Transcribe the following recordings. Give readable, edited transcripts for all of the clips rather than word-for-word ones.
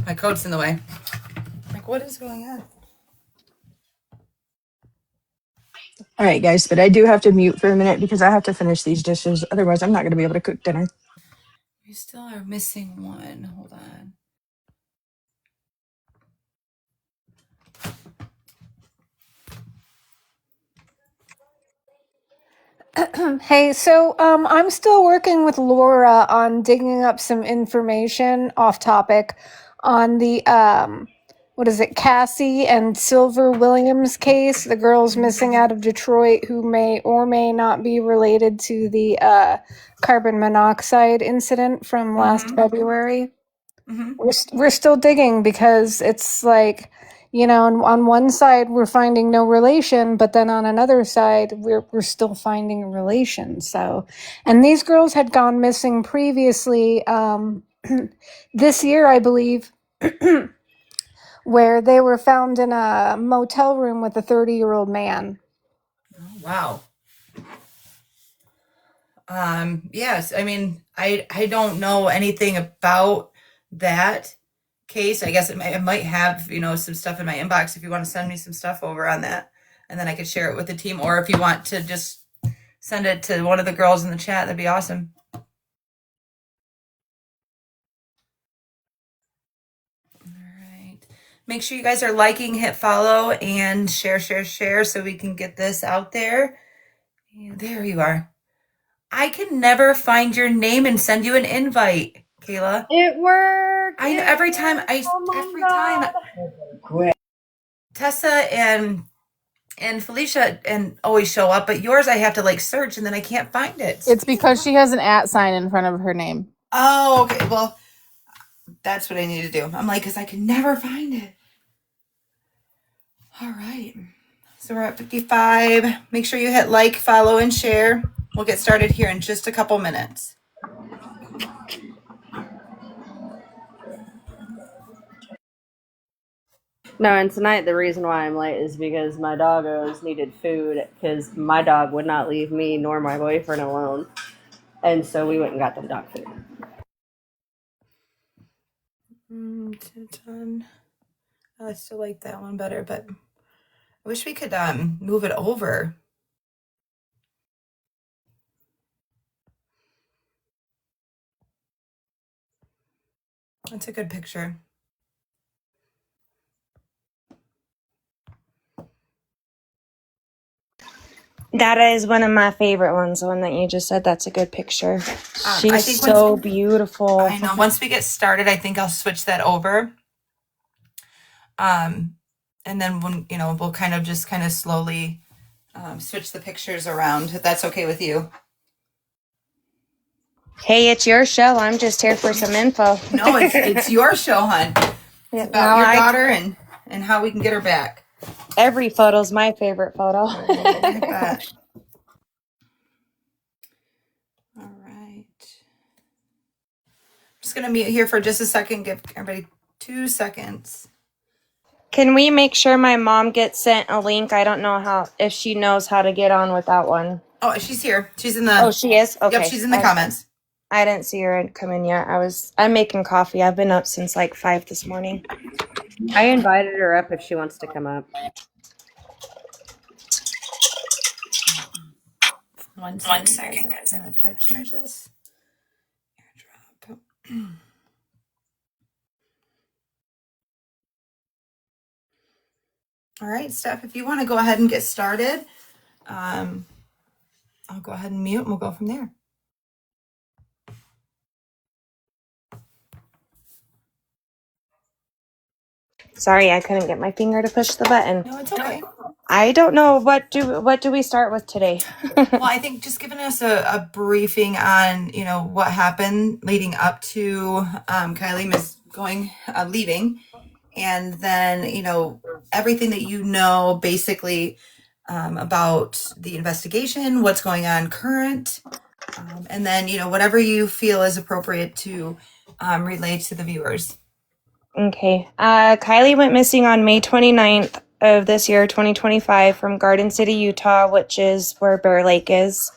My coat's in the way. Like, what is going on? All right, guys, but I do have to mute for a minute because I have to finish these dishes. Otherwise, I'm not going to be able to cook dinner. We still are missing one. Hold on. Hey, so I'm still working with Laura on digging up some information off topic on the what is it, Cassie and Silver Williams case, the girls missing out of Detroit who may or may not be related to the carbon monoxide incident from last February. We're still digging because it's like, on one side we're finding no relation, but then on another side we're still finding a relation. So, and these girls had gone missing previously this year, I believe, where they were found in a motel room with a 30-year-old man. Wow. Yes, I mean, I don't know anything about that case. I guess it might have, some stuff in my inbox if you want to send me some stuff over on that, and then I could share it with the team. Or if you want to just send it to one of the girls in the chat, that'd be awesome. All right. Make sure you guys are liking, hit follow, and share so we can get this out there. And there you are. I can never find your name and send you an invite, Kayla. It worked. I know every time Tessa and Felicia and always show up, but yours I have to like search and then I can't find it. It's because she has an @ sign in front of her name. Oh, okay. Well, that's what I need to do. I'm like, because I can never find it. All right. So we're at 55. Make sure you hit like, follow, and share. We'll get started here in just a couple minutes. No, and tonight the reason why I'm late is because my doggos needed food because my dog would not leave me nor my boyfriend alone. And so we went and got them dog food. I still like that one better, but I wish we could move it over. That's a good picture. That is one of my favorite ones, the one that you just said. That's a good picture. She's so beautiful. I know. Once we get started, I think I'll switch that over. And then when we'll kind of slowly switch the pictures around, if that's okay with you. Hey, it's your show. I'm just here for some info. No, it's your show, hon. It's about your daughter and how we can get her back. Every photo's my favorite photo. All right. I'm just going to mute here for just a second. Give everybody 2 seconds. Can we make sure my mom gets sent a link? I don't know if she knows how to get on with that one. Oh, she's here. She's in the... Oh, she is? Okay. Yep, she's in the comments. I didn't see her come in yet. I'm making coffee. I've been up since like 5 this morning. I invited her up if she wants to come up. One second, guys. I'm going to try to change this. Airdrop. All right, Steph, if you want to go ahead and get started, I'll go ahead and mute and we'll go from there. Sorry, I couldn't get my finger to push the button. No, it's okay. I don't know. What do we start with today? Well, I think just giving us a briefing on, what happened leading up to Kylie leaving. And then, everything that basically about the investigation, what's going on current, and then, whatever you feel is appropriate to relay to the viewers. Okay. Kylie went missing on May 29th of this year, 2025, from Garden City, Utah, which is where Bear Lake is.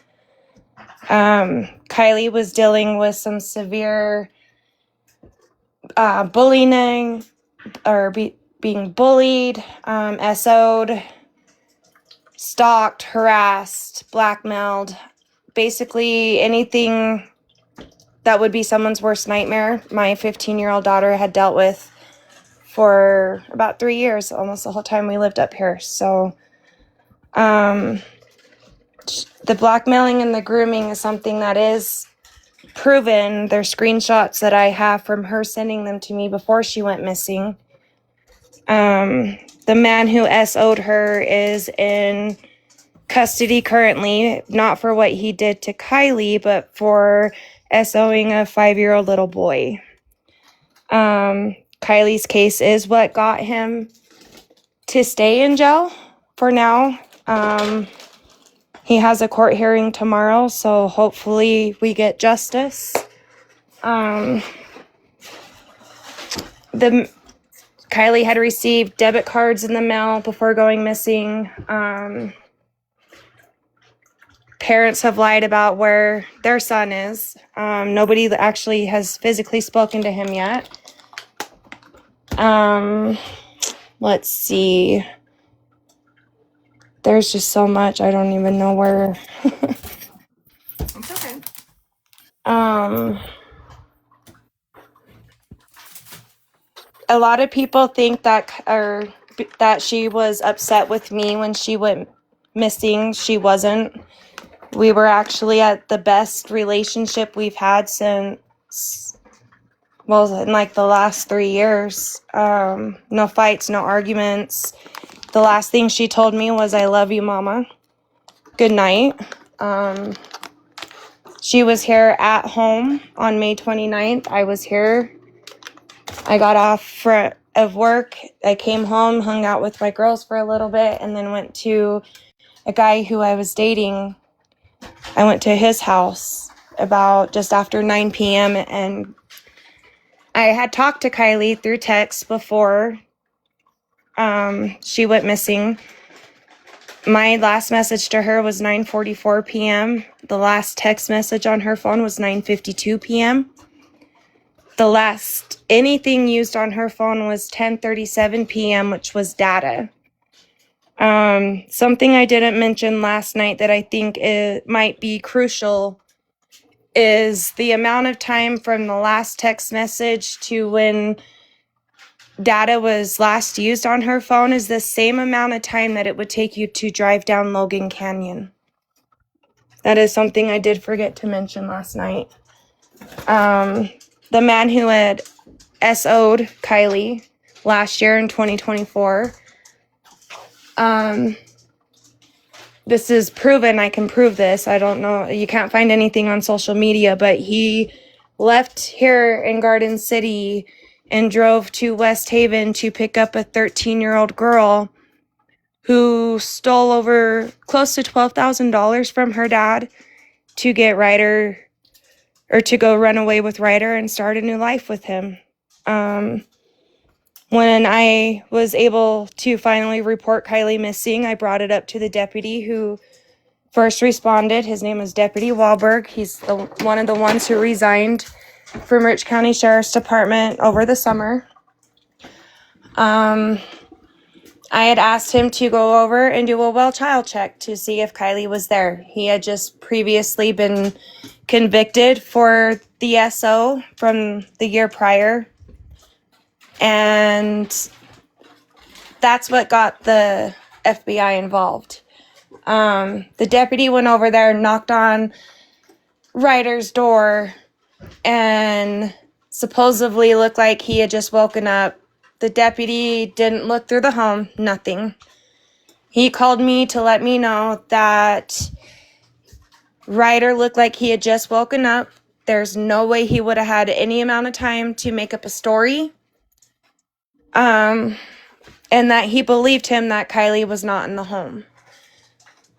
Kylie was dealing with some severe bullying or being bullied, SO'd, stalked, harassed, blackmailed, basically anything that would be someone's worst nightmare. My 15-year-old daughter had dealt with for about 3 years, almost the whole time we lived up here. So the blackmailing and the grooming is something that is proven. There's screenshots that I have from her sending them to me before she went missing. The man who SO'd her is in custody currently, not for what he did to Kylie, but for SOing a 5-year-old little boy. Kylie's case is what got him to stay in jail for now. He has a court hearing tomorrow, so hopefully we get justice. Kylie had received debit cards in the mail before going missing. Parents have lied about where their son is. Nobody actually has physically spoken to him yet. Let's see. There's just so much. I don't even know where. It's okay. A lot of people think that she was upset with me when she went missing. She wasn't. We were actually at the best relationship we've had since, well, in like the last 3 years. No fights, no arguments. The last thing she told me was, "I love you, Mama. Good night." She was here at home on May 29th. I was here. I got off of work. I came home, hung out with my girls for a little bit, and then went to a guy who I was dating. I went to his house about just after 9 p.m. and I had talked to Kylie through text before she went missing. My last message to her was 9:44 p.m. The last text message on her phone was 9:52 p.m. The last anything used on her phone was 10:37 p.m., which was data. Something I didn't mention last night that I think it might be crucial is the amount of time from the last text message to when data was last used on her phone is the same amount of time that it would take you to drive down Logan Canyon. That is something I did forget to mention last night. The man who had SO'd Kylie last year in 2024, this is proven. I can prove this. I don't know. You can't find anything on social media, but he left here in Garden City and drove to West Haven to pick up a 13-year-old girl who stole over close to $12,000 from her dad to get Ryder, or to go run away with Ryder and start a new life with him. When I was able to finally report Kylie missing, I brought it up to the deputy who first responded. His name is Deputy Wahlberg. He's one of the ones who resigned from Rich County Sheriff's Department over the summer. I had asked him to go over and do a well child check to see if Kylie was there. He had just previously been convicted for the SO from the year prior. And that's what got the FBI involved. The deputy went over there, knocked on Ryder's door, and supposedly looked like he had just woken up. The deputy didn't look through the home, nothing. He called me to let me know that Ryder looked like he had just woken up. There's no way he would have had any amount of time to make up a story. And that he believed him that Kylie was not in the home.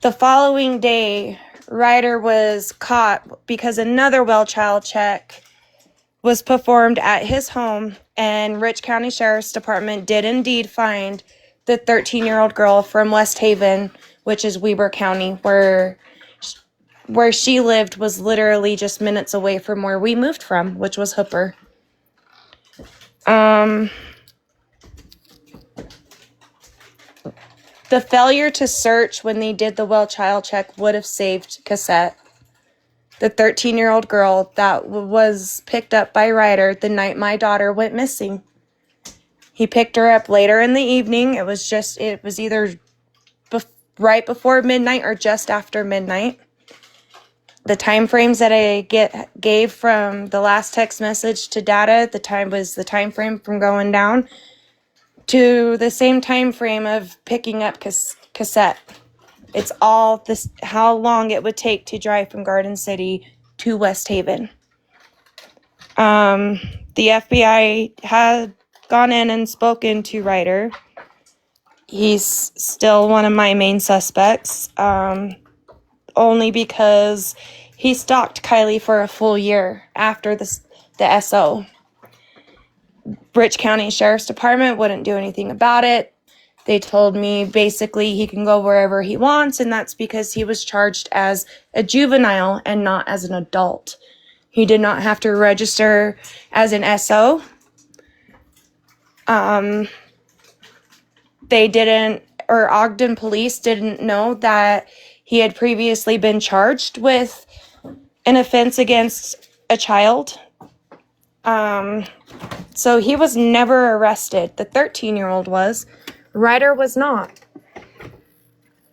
The following day, Ryder was caught because another well child check was performed at his home, and Rich County Sheriff's Department did indeed find the 13-year-old girl from West Haven, which is Weber County, where she lived was literally just minutes away from where we moved from, which was Hooper. The failure to search when they did the well child check would have saved Cassette, the 13-year-old girl that was picked up by Ryder the night my daughter went missing. He picked her up later in the evening. It was either right before midnight or just after midnight. The time frames that I gave from the last text message to Data, was the time frame from going down to the same time frame of picking up Cassette. It's all this, how long it would take to drive from Garden City to West Haven. The FBI had gone in and spoken to Ryder. He's still one of my main suspects, only because he stalked Kylie for a full year after the SO. Rich County Sheriff's Department wouldn't do anything about it. They told me basically he can go wherever he wants, and that's because he was charged as a juvenile and not as an adult. He did not have to register as an SO. Ogden police didn't know that he had previously been charged with an offense against a child. So he was never arrested. The 13-year-old was. Ryder was not.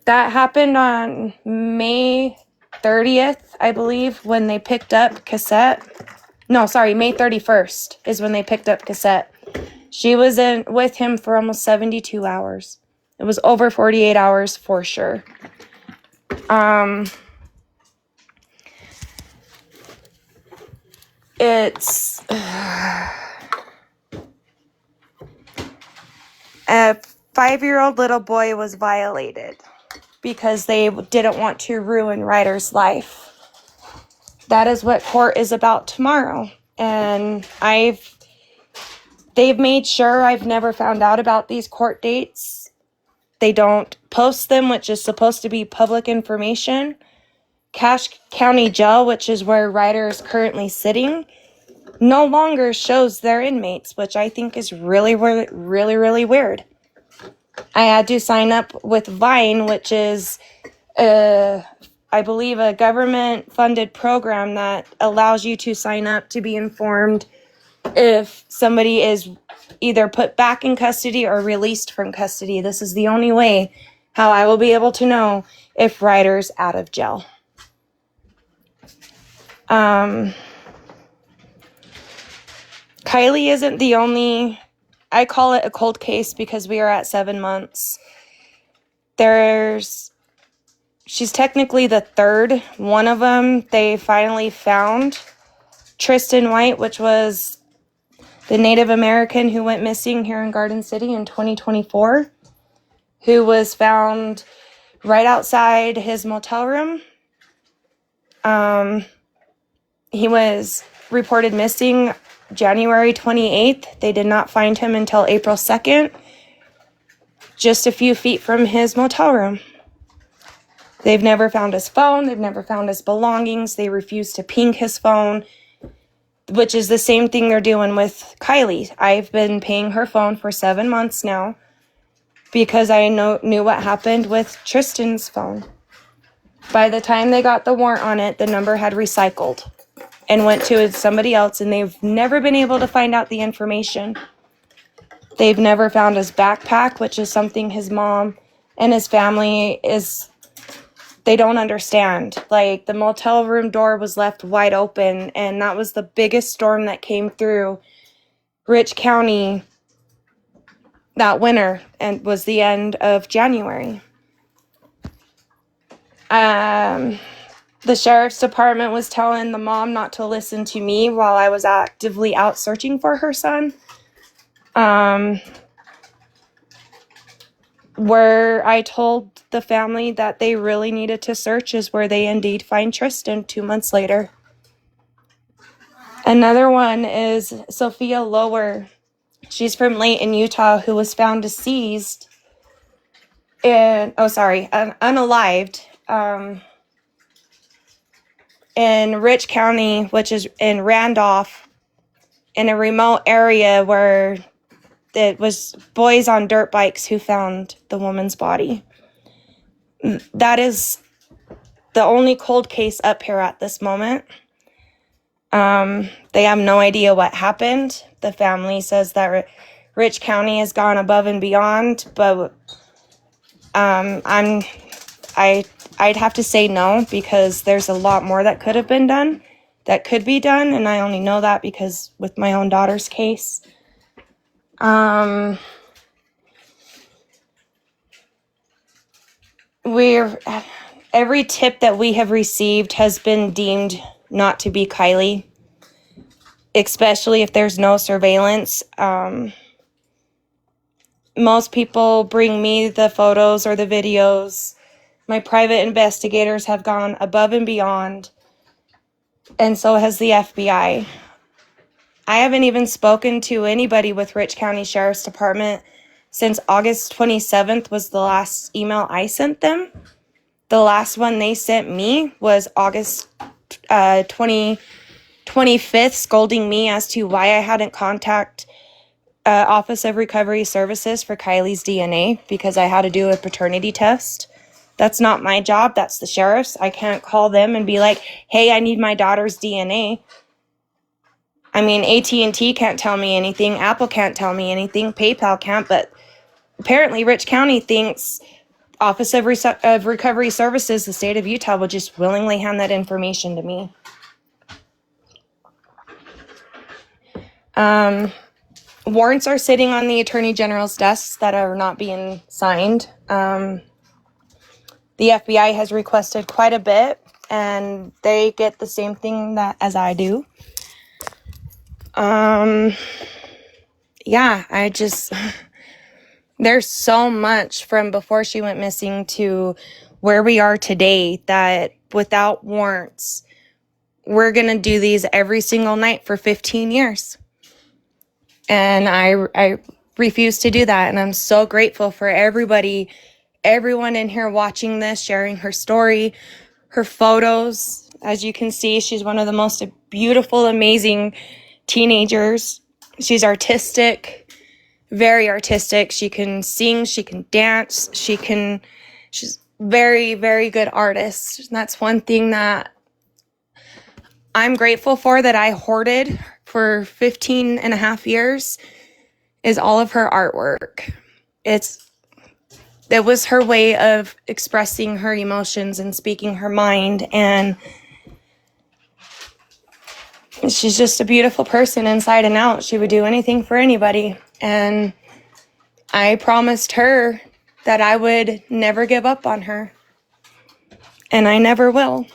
That happened on May 30th, I believe, when they picked up Cassette. No, sorry, May 31st is when they picked up Cassette. She was with him for almost 72 hours. It was over 48 hours for sure. It's a 5-year-old little boy was violated because they didn't want to ruin Ryder's life. That is what court is about tomorrow. And they've made sure I've never found out about these court dates. They don't post them, which is supposed to be public information. Cache County Jail, which is where Ryder is currently sitting, no longer shows their inmates, which I think is really, really, really weird. I had to sign up with Vine, which is, I believe, a government-funded program that allows you to sign up to be informed if somebody is either put back in custody or released from custody. This is the only way how I will be able to know if Ryder's out of jail. Kylie isn't the only, I call it a cold case because we are at 7 months. She's technically the third. One of them, they finally found Tristan White, which was the Native American who went missing here in Garden City in 2024, who was found right outside his motel room. He was reported missing January 28th. They did not find him until April 2nd, just a few feet from his motel room. They've never found his phone. They've never found his belongings. They refuse to ping his phone, which is the same thing they're doing with Kylie. I've been paying her phone for 7 months now because I knew what happened with Tristan's phone. By the time they got the warrant on it, the number had recycled and went to somebody else, and they've never been able to find out the information. They've never found his backpack, which is something his mom and his family they don't understand. Like, the motel room door was left wide open, and that was the biggest storm that came through Rich County that winter, and was the end of January. The sheriff's department was telling the mom not to listen to me while I was actively out searching for her son. Where I told the family that they really needed to search is where they indeed find Tristan 2 months later. Another one is Sophia Lower. She's from Layton, Utah, who was found deceased unalived, in Rich County, which is in Randolph, in a remote area where it was boys on dirt bikes who found the woman's body. That is the only cold case up here at this moment. They have no idea what happened. The family says that Rich County has gone above and beyond, but I'd have to say no, because there's a lot more that could have been done, that could be done, and I only know that because with my own daughter's case. Every tip that we have received has been deemed not to be Kylie, especially if there's no surveillance. Most people bring me the photos or the videos. My private investigators have gone above and beyond, and so has the FBI. I haven't even spoken to anybody with Rich County Sheriff's Department since August 27th was the last email I sent them. The last one they sent me was August 25th, scolding me as to why I hadn't contacted Office of Recovery Services for Kylie's DNA, because I had to do a paternity test. That's not my job. That's the sheriff's. I can't call them and be like, hey, I need my daughter's DNA. I mean, AT&T can't tell me anything. Apple can't tell me anything. PayPal can't. But apparently Rich County thinks Office of Recovery Services, the state of Utah, will just willingly hand that information to me. Warrants are sitting on the Attorney General's desks that are not being signed. The FBI has requested quite a bit, and they get the same thing as I do. There's so much from before she went missing to where we are today that without warrants, we're going to do these every single night for 15 years. And I refuse to do that. And I'm so grateful for everyone in here watching this, sharing her story, her photos. As you can see, she's one of the most beautiful, amazing teenagers. She's artistic, very artistic. She can sing, she can dance, she's very, very good artist. And that's one thing that I'm grateful for, that I hoarded for 15 and a half years, is all of her artwork. It was her way of expressing her emotions and speaking her mind, and she's just a beautiful person inside and out. She would do anything for anybody, and I promised her that I would never give up on her, and I never will.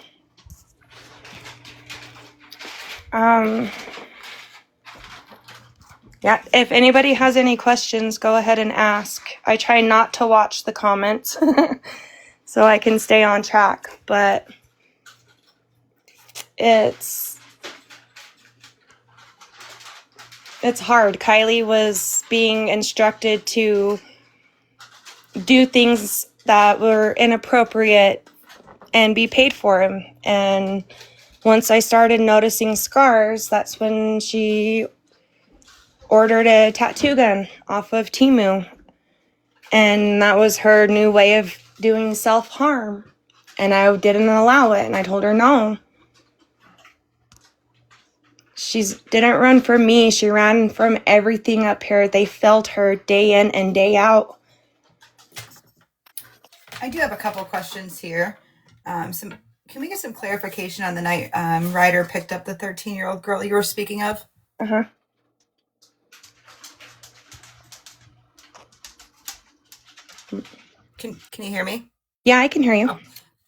Yeah, if anybody has any questions, go ahead and ask. I try not to watch the comments so I can stay on track, but it's hard. Kylie was being instructed to do things that were inappropriate and be paid for them. And once I started noticing scars, that's when she ordered a tattoo gun off of Temu. And that was her new way of doing self-harm. And I didn't allow it. And I told her no. She didn't run from me. She ran from everything up here. They felt her day in and day out. I do have a couple questions here. Can we get some clarification on the night Ryder picked up the 13-year-old girl you were speaking of? Uh-huh. Can you hear me? Yeah, I can hear you. Oh.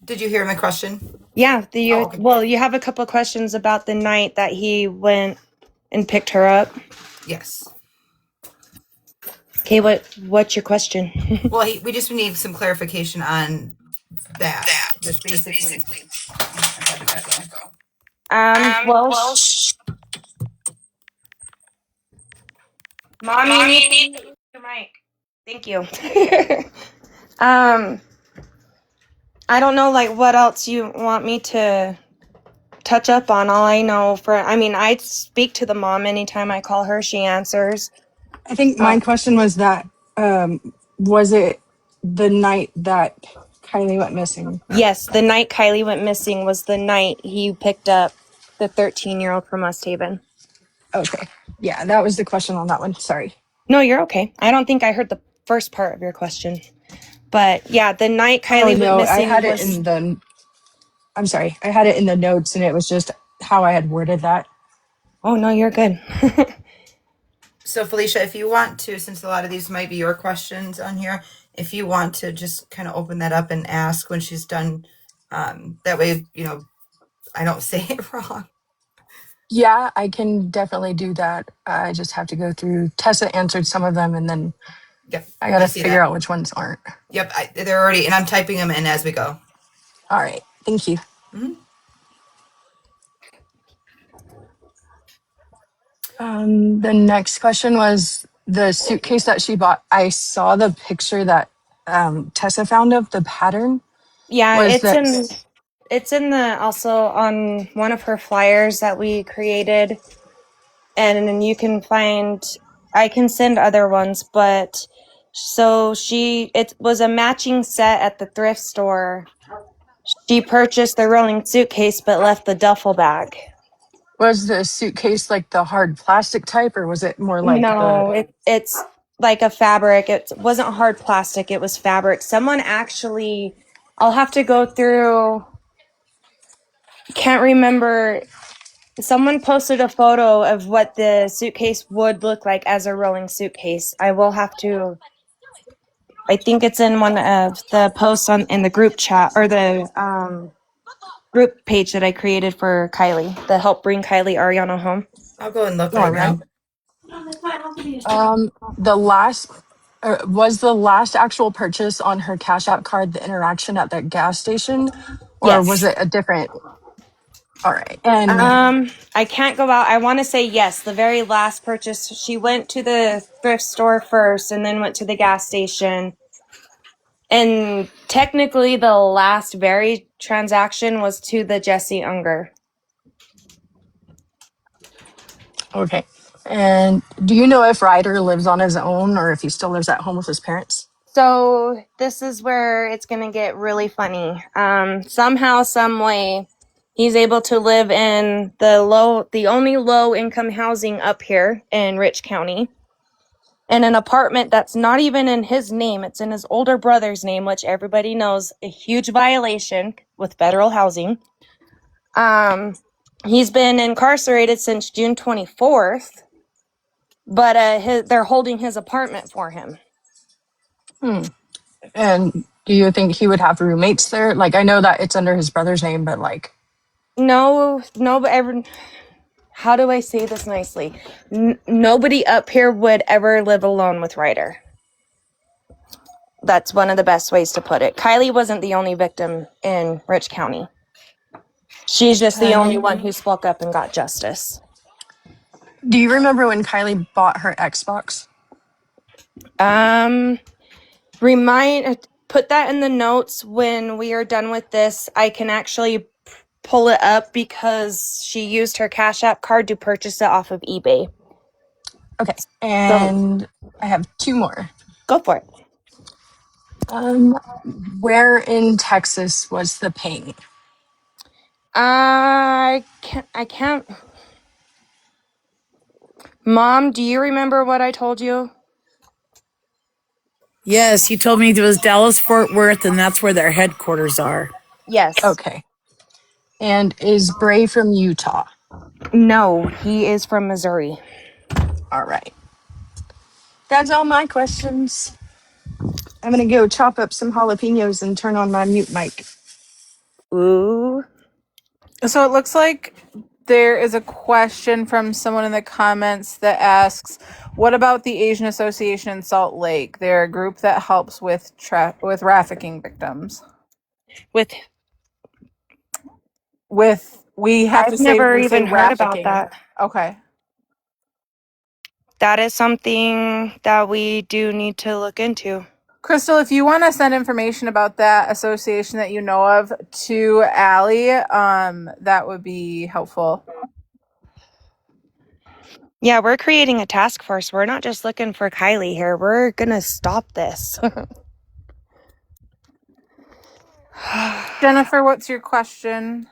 Did you hear my question? Yeah. Okay. Well, you have a couple of questions about the night that he went and picked her up. Yes. Okay, what's your question? Well, we just need some clarification on that. Just basically. Well, Mommy, you need to use your mic. Thank you. I don't know, like, what else you want me to touch up on. All I know I speak to the mom anytime I call her. She answers. I think my question was that was it the night that Kylie went missing? Yes, the night Kylie went missing was the night he picked up the 13-year-old from West Haven. Okay. Yeah, that was the question on that one. Sorry. No, you're okay. I don't think I heard the first part of your question. But yeah, the night Oh Kylie went no, I missing had it was... in the I'm sorry. I had it in the notes and it was just how I had worded that. Oh, no, you're good. So Felicia, if you want to, since a lot of these might be your questions on here, if you want to just kind of open that up and ask when she's done, that way, I don't say it wrong. Yeah, I can definitely do that. I just have to go through. Tessa answered some of them and then Yep, I got I to see figure that. out which ones aren't. Yep, they're already, and I'm typing them in as we go. All right. Thank you. Hmm. The next question was the suitcase that she bought. I saw the picture that Tessa found of the pattern. Yeah, Was that it's in the also on one of her flyers that we created. And then you can find, I can send other ones, but so it was a matching set at the thrift store. She purchased the rolling suitcase but left the duffel bag. was the suitcase like the hard plastic type, or was it more like the? No, it's like a fabric. It wasn't hard plastic, it was fabric. Someone actually, I'll have to go through, can't remember. Someone posted a photo of what the suitcase would look like as a rolling suitcase. I will have to, I think it's in one of the posts in the group chat or the group page that I created for Kylie, the Help Bring Kylie Ariana Home. I'll go and look All right right. now. The last was the last actual purchase on her Cash App card the interaction at that gas station, or was Yes. it a different? All right. And I can't go out. I want to say yes. The very last purchase, she went to the thrift store first and then went to the gas station. And technically, the last very transaction was to the Jesse Unger. okay. And do you know if Ryder lives on his own or if he still lives at home with his parents? So this is where it's going to get really funny. Somehow, some way, he's able to live in the only low income housing up here in Rich County, in an apartment that's not even in his name. It's in his older brother's name, which everybody knows a huge violation with federal housing. He's been incarcerated since June 24th, but they're holding his apartment for him. And do you think he would have roommates there? Like, I know that it's under his brother's name, but like, No, but how do I say this nicely? Nobody up here would ever live alone with Ryder. That's one of the best ways to put it. Kylie wasn't the only victim in Rich County. She's just the only one who spoke up and got justice. do you remember when Kylie bought her Xbox? Put that in the notes when we are done with this. I can actually pull it up because she used her Cash App card to purchase it off of eBay. Okay. So And I have two more. go for it. Where in Texas was the pain? I can't. Mom, do you remember what I told you? Yes, you told me it was Dallas Fort Worth, and that's where their headquarters are. Yes. Okay. And is Bray from Utah? No, he is from Missouri. All right. That's all my questions. I'm going to go chop up some jalapenos and turn on my mute mic. Ooh. So it looks like there is a question from someone in the comments that asks, "What about the Asian Association in Salt Lake? They're a group that helps with trafficking victims." With We have to I've say never we say even heard about trafficking. that. Okay. That is something that we do need to look into. Crystal, if you want to send information about that association that you know of to Allie, that would be helpful. Yeah, we're creating a task force. We're not just looking for Kylie here. We're gonna stop this. Jennifer, what's your question?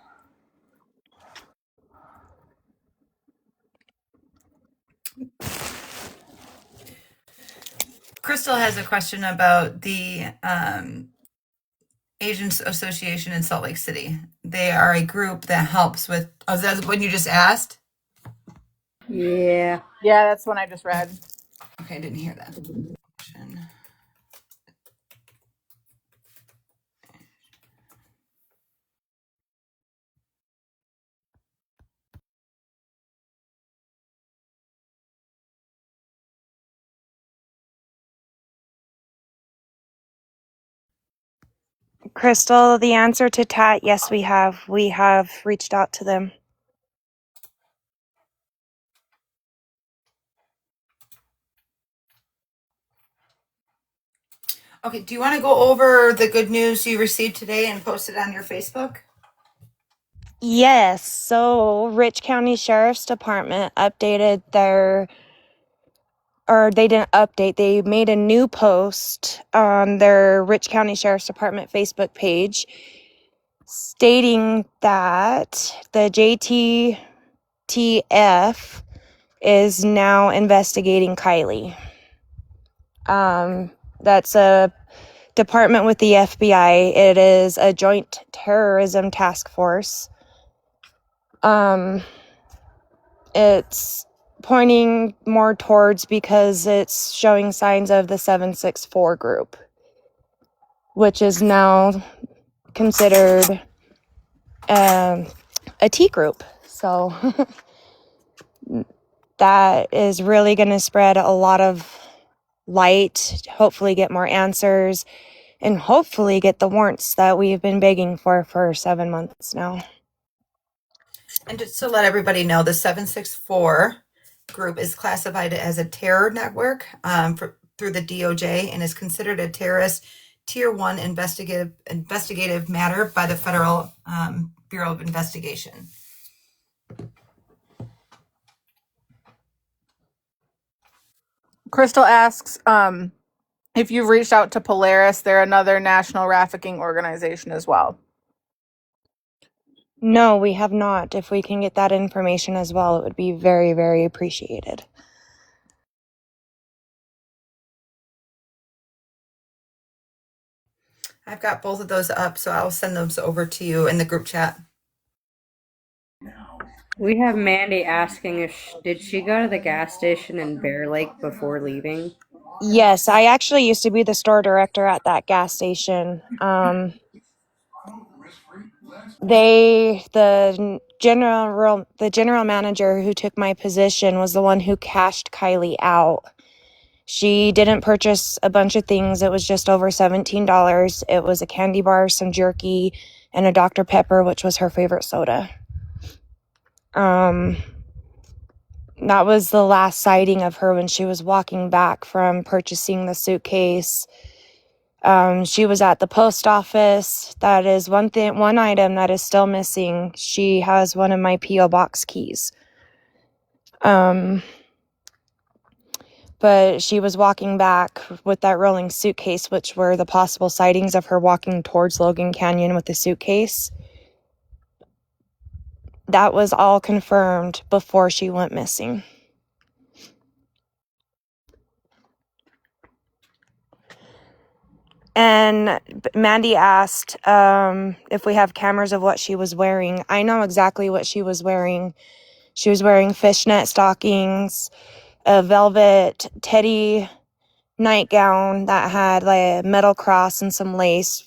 Crystal has a question about the Agents Association in Salt Lake City. They are a group that helps with. Oh, that's what you just asked? Yeah. Yeah, that's one I just read. Okay, I didn't hear that. Crystal, the answer to Tat, yes, we have. We have reached out to them. Okay, do you want to go over the good news you received today and post it on your Facebook? Yes, so Rich County Sheriff's Department updated they didn't update, they made a new post on their Rich County Sheriff's Department Facebook page stating that the JTTF is now investigating Kylie. That's a department with the FBI. It is a joint terrorism task force. It's pointing more towards because it's showing signs of the 764 group, which is now considered a T group. So that is really going to spread a lot of light, hopefully get more answers, and hopefully get the warrants that we've been begging for 7 months now. And just to let everybody know, the 764 group is classified as a terror network through the DOJ and is considered a terrorist Tier 1 investigative matter by the Federal Bureau of Investigation. Crystal asks if you've reached out to Polaris. They're another national trafficking organization as well. No, we have not. If we can get that information as well, it would be very, very appreciated. I've got both of those up, so I'll send those over to you in the group chat. We have Mandy asking if did she go to the gas station in Bear Lake before leaving? Yes, I actually used to be the store director at that gas station. The general manager who took my position was the one who cashed Kylie out. She didn't purchase a bunch of things. It was just over $17. It was a candy bar, some jerky, and a Dr. Pepper, which was her favorite soda. That was the last sighting of her when she was walking back from purchasing the suitcase. She was at the post office. That is one item that is still missing. She has one of my P.O. box keys. But she was walking back with that rolling suitcase, which were the possible sightings of her walking towards Logan Canyon with the suitcase. That was all confirmed before she went missing. And Mandy asked if we have cameras of what she was wearing. I know exactly what she was wearing. She was wearing fishnet stockings, a velvet teddy nightgown that had like a metal cross and some lace.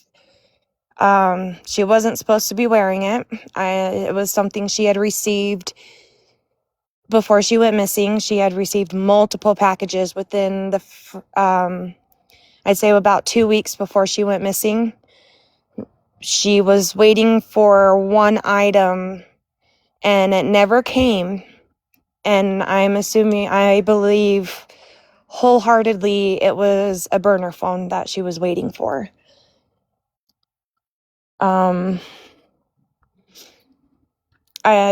She wasn't supposed to be wearing it. It was something she had received before she went missing. She had received multiple packages within I'd say about 2 weeks before she went missing. She was waiting for one item and it never came. And I believe wholeheartedly it was a burner phone that she was waiting for.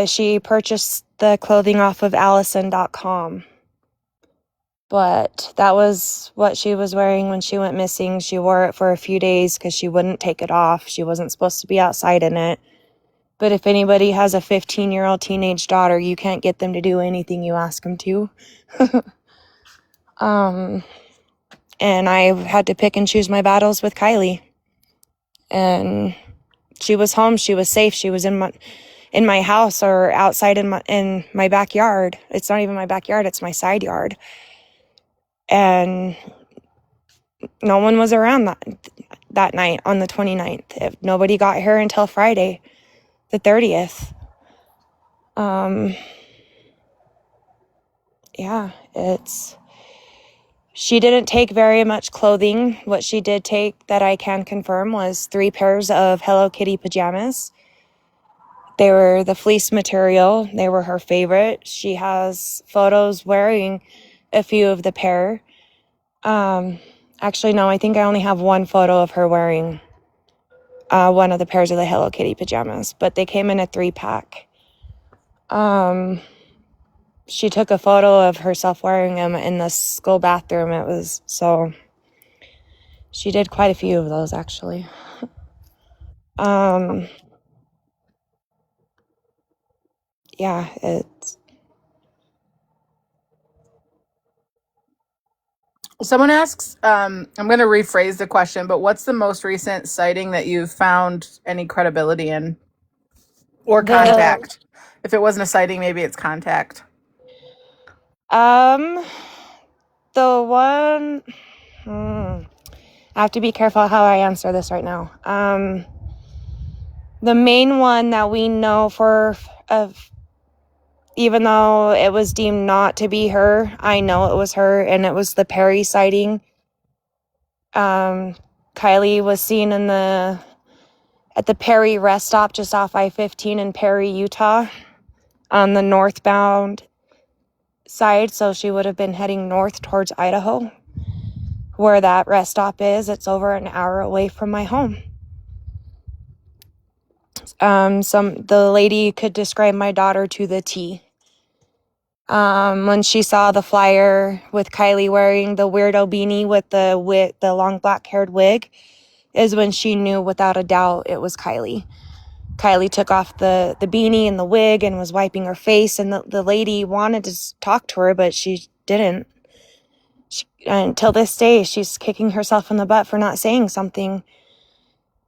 She purchased the clothing off of Allison.com, but that was what she was wearing when she went missing. She wore it for a few days because she wouldn't take it off. She wasn't supposed to be outside in it. But if anybody has a 15-year-old teenage daughter, you can't get them to do anything you ask them to. And I had to pick and choose my battles with Kylie. And she was home. She was safe. She was in my house or outside in my backyard. It's not even my backyard. It's my side yard. And no one was around that night on the 29th. If nobody got her until Friday, the 30th. Yeah, she didn't take very much clothing. What she did take that I can confirm was 3 pairs of Hello Kitty pajamas. They were the fleece material. They were her favorite. She has photos wearing a few of the pair. Actually, no, I think I only have one photo of her wearing one of the pairs of the Hello Kitty pajamas, but they came in a 3-pack. She took a photo of herself wearing them in the school bathroom. She did quite a few of those, actually. Yeah, Someone asks, I'm going to rephrase the question, but what's the most recent sighting that you've found any credibility in? Or contact? If it wasn't a sighting, maybe it's contact. the one... I have to be careful how I answer this right now. The main one that we know even though it was deemed not to be her, I know it was her, and it was the Perry sighting. Kylie was seen at the Perry rest stop just off I-15 in Perry, Utah, on the northbound side, so she would have been heading north towards Idaho, where that rest stop is. It's over an hour away from my home. The lady could describe my daughter to the T. When she saw the flyer with Kylie wearing the weirdo beanie with the long black-haired wig, is when she knew without a doubt it was Kylie. Kylie took off the beanie and the wig and was wiping her face, and the lady wanted to talk to her, but she didn't. Until this day, she's kicking herself in the butt for not saying something.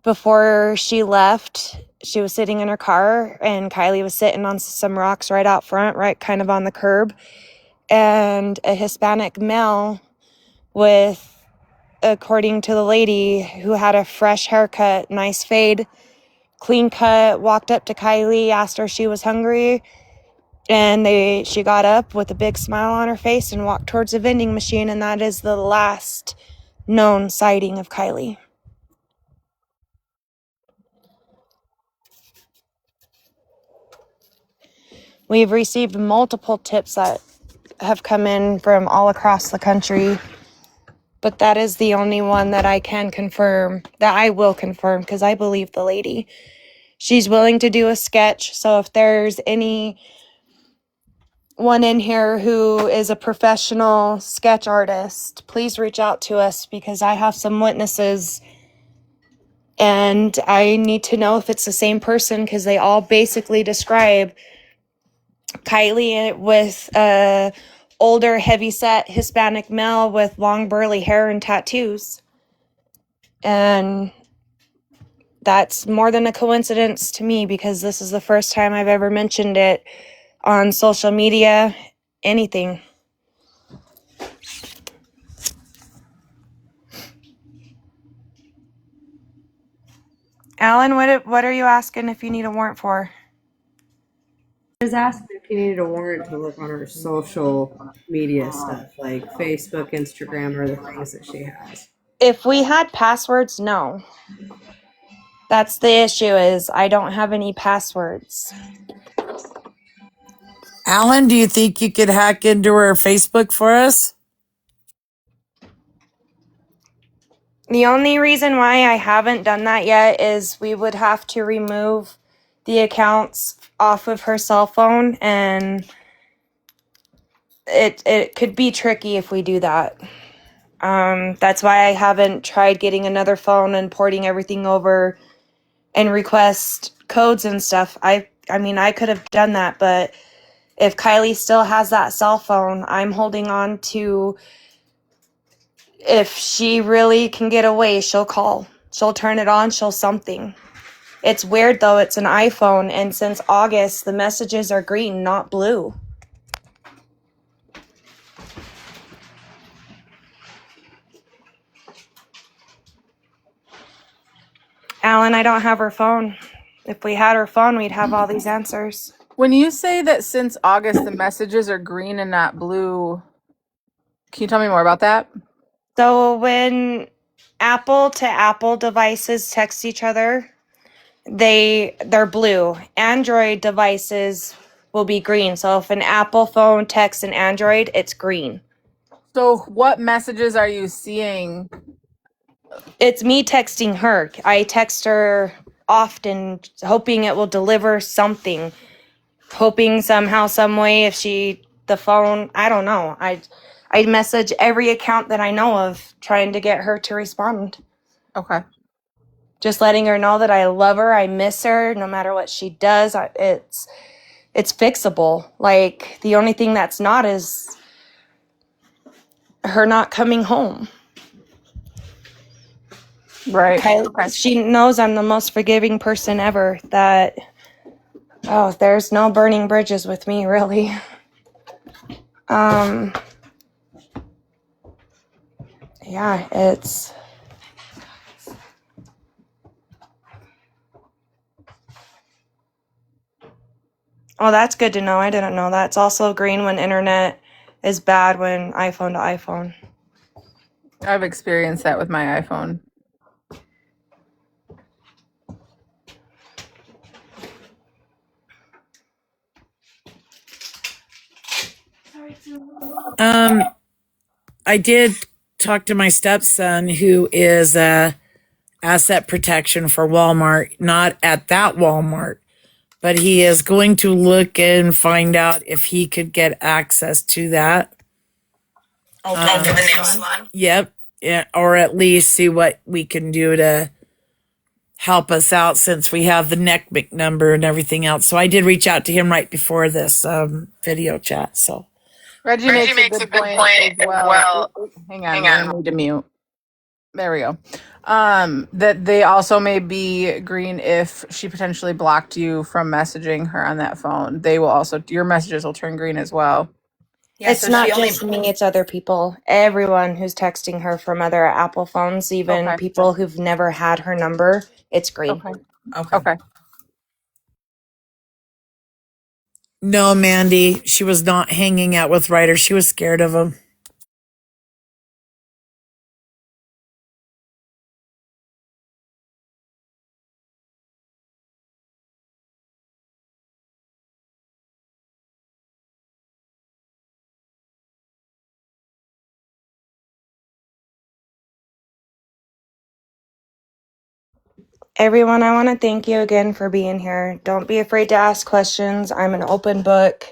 Before she left, she was sitting in her car, and Kylie was sitting on some rocks right out front, right kind of on the curb, and a Hispanic male with, according to the lady, who had a fresh haircut, nice fade, clean cut, walked up to Kylie, asked her if she was hungry, and she got up with a big smile on her face and walked towards the vending machine, and that is the last known sighting of Kylie. We've received multiple tips that have come in from all across the country, but that is the only one that I can confirm, that I will confirm, because I believe the lady. She's willing to do a sketch, so if there's anyone in here who is a professional sketch artist, please reach out to us, because I have some witnesses and I need to know if it's the same person, because they all basically describe Kylie with a older, heavyset Hispanic male with long burly hair and tattoos. And that's more than a coincidence to me, because this is the first time I've ever mentioned it on social media, anything. Alan, what are you asking if you need a warrant for? I was asking if you needed a warrant to look on her social media stuff, like Facebook, Instagram, or the things that she has. If we had passwords, no. That's the issue, is I don't have any passwords. Alan, do you think you could hack into her Facebook for us? The only reason why I haven't done that yet is we would have to remove the accounts off of her cell phone, and it could be tricky if we do that. That's why I haven't tried getting another phone and porting everything over and request codes and stuff. I mean, I could have done that, but if Kylie still has that cell phone, I'm holding on to, if she really can get away, she'll call. She'll turn it on, she'll something. It's weird though, it's an iPhone, and since August, the messages are green, not blue. Alan, I don't have her phone. If we had her phone, we'd have all these answers. When you say that since August the messages are green and not blue, can you tell me more about that? So when Apple to Apple devices text each other, they're blue. Android devices will be green. So if an Apple phone texts an Android, it's green. So what messages are you seeing? It's me texting her. I text her often, hoping it will deliver something. Hoping somehow, some way, if the phone, I don't know. I message every account that I know of, trying to get her to respond. Okay. Just letting her know that I love her, I miss her, no matter what she does. It's fixable. Like, the only thing that's not is her not coming home. Right. Okay. She knows I'm the most forgiving person ever. That, oh, there's no burning bridges with me, really. Yeah, it's... Oh, that's good to know. I didn't know that. It's also green when internet is bad, when iPhone to iPhone. I've experienced that with my iPhone. I did talk to my stepson, who is asset protection for Walmart, not at that Walmart, but he is going to look and find out if he could get access to that. Oh, for the nail salon. Yep. Yeah, or at least see what we can do to help us out, since we have the NECMIC number and everything else. So I did reach out to him right before this video chat. So Reggie makes a good point as well. Hang on, we're gonna need to mute. There we go. That they also may be green if she potentially blocked you from messaging her on that phone. They will also, your messages will turn green as well. Yeah, It's so not she only just me, it's other people. Everyone who's texting her from other Apple phones, even Okay. people who've never had her number, it's green. okay. no, Mandy, she was not hanging out with Ryder. She was scared of him. Everyone, I want to thank you again for being here. Don't be afraid to ask questions. I'm an open book.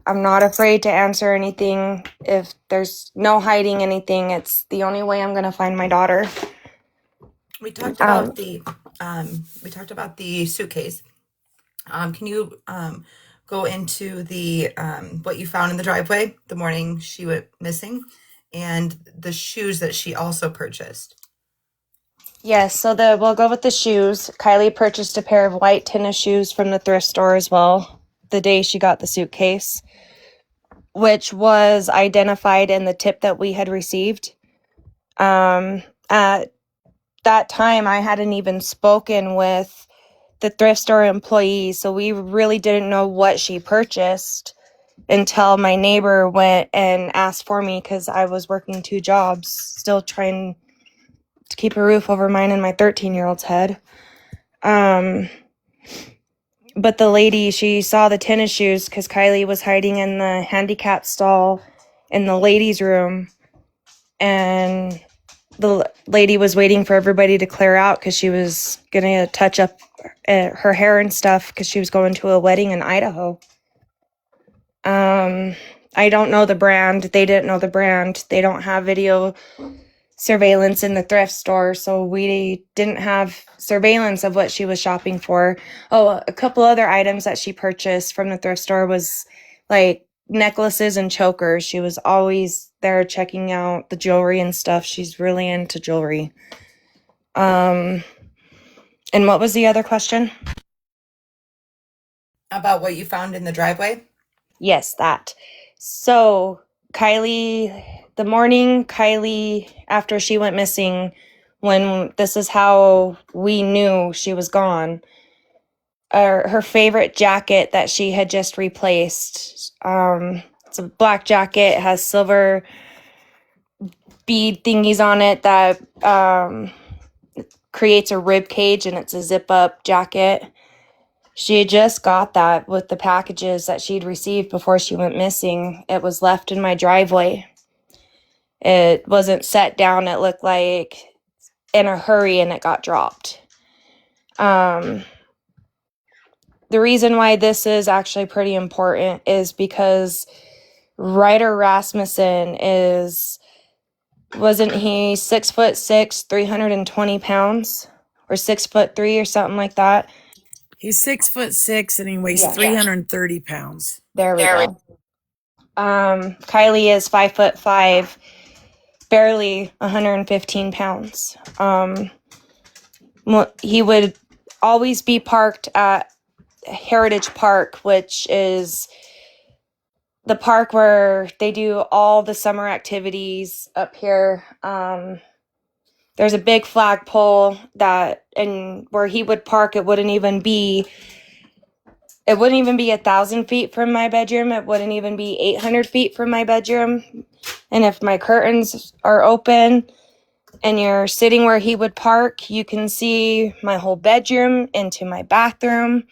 I'm not afraid to answer anything. If there's no hiding anything, it's the only way I'm going to find my daughter. We talked about the suitcase. Can you go into the what you found in the driveway the morning she went missing, and the shoes that she also purchased? Yes, so we'll go with the shoes. Kylie purchased a pair of white tennis shoes from the thrift store as well, the day she got the suitcase, which was identified in the tip that we had received. At that time, I hadn't even spoken with the thrift store employees, so we really didn't know what she purchased until my neighbor went and asked for me, because I was working 2 jobs, still trying to keep a roof over mine and my 13-year-old's head. But the lady, she saw the tennis shoes because Kylie was hiding in the handicap stall in the ladies' room, and the lady was waiting for everybody to clear out because she was gonna touch up her hair and stuff because she was going to a wedding in Idaho. I don't know the brand. They didn't know the brand. They don't have video surveillance in the thrift store, so we didn't have surveillance of what she was shopping for. Oh, a couple other items that she purchased from the thrift store was like necklaces and chokers. She was always there checking out the jewelry and stuff. She's really into jewelry. And what was the other question? About what you found in the driveway? Yes, that. So Kylie, the morning Kylie, after she went missing, when this is how we knew she was gone, her favorite jacket that she had just replaced. It's a black jacket, has silver bead thingies on it that creates a rib cage, and it's a zip up jacket. She had just got that with the packages that she'd received before she went missing. It was left in my driveway. It wasn't set down. It looked like in a hurry and it got dropped. The reason why this is actually pretty important is because Ryder Rasmussen wasn't he 6'6", 320 pounds, or 6'3" or something like that? He's 6'6" and he weighs Yeah. 330 pounds. There we go. Kylie is 5'5", barely 115 pounds. He would always be parked at Heritage Park, which is the park where they do all the summer activities up here. There's a big flagpole and where he would park, it wouldn't even be 1,000 feet from my bedroom. It wouldn't even be 800 feet from my bedroom. And if my curtains are open and you're sitting where he would park, you can see my whole bedroom into my bathroom.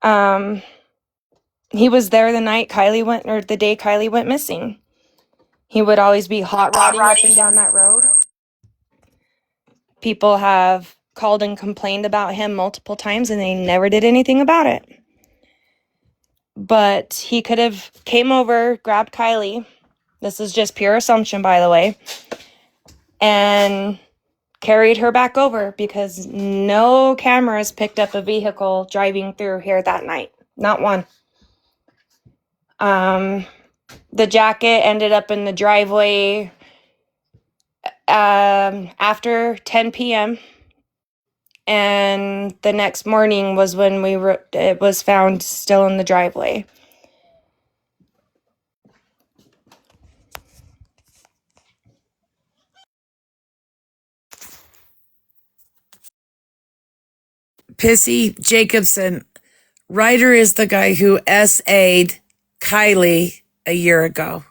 He was there the day Kylie went missing. He would always be hot rodding up and down that road. People have called and complained about him multiple times and they never did anything about it. But he could have came over, grabbed Kylie. This is just pure assumption, by the way. And carried her back over because no cameras picked up a vehicle driving through here that night. Not one. The jacket ended up in the driveway after 10 p.m. And the next morning was when it was found still in the driveway. Pissy Jacobson, Ryder is the guy who SA'd Kylie a year ago.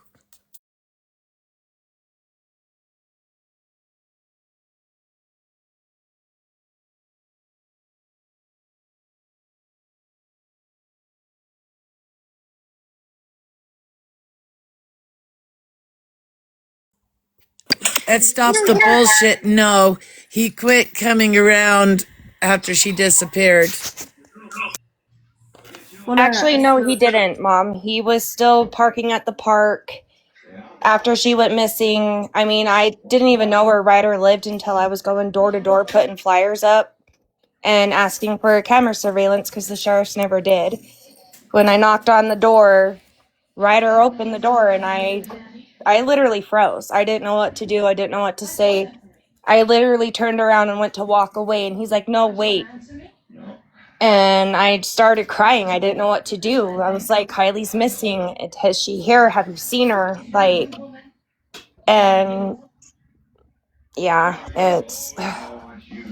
That stops the bullshit. No, he quit coming around after she disappeared. Actually, no, he didn't, Mom. He was still parking at the park after she went missing. I mean, I didn't even know where Ryder lived until I was going door to door putting flyers up and asking for camera surveillance because the sheriffs never did. When I knocked on the door, Ryder opened the door and I literally froze. I didn't know what to do. I didn't know what to say. I literally turned around and went to walk away and he's like, "No, wait." And I started crying. I didn't know what to do. I was like, "Kylie's missing. Is she here? Have you seen her?" And yeah, it's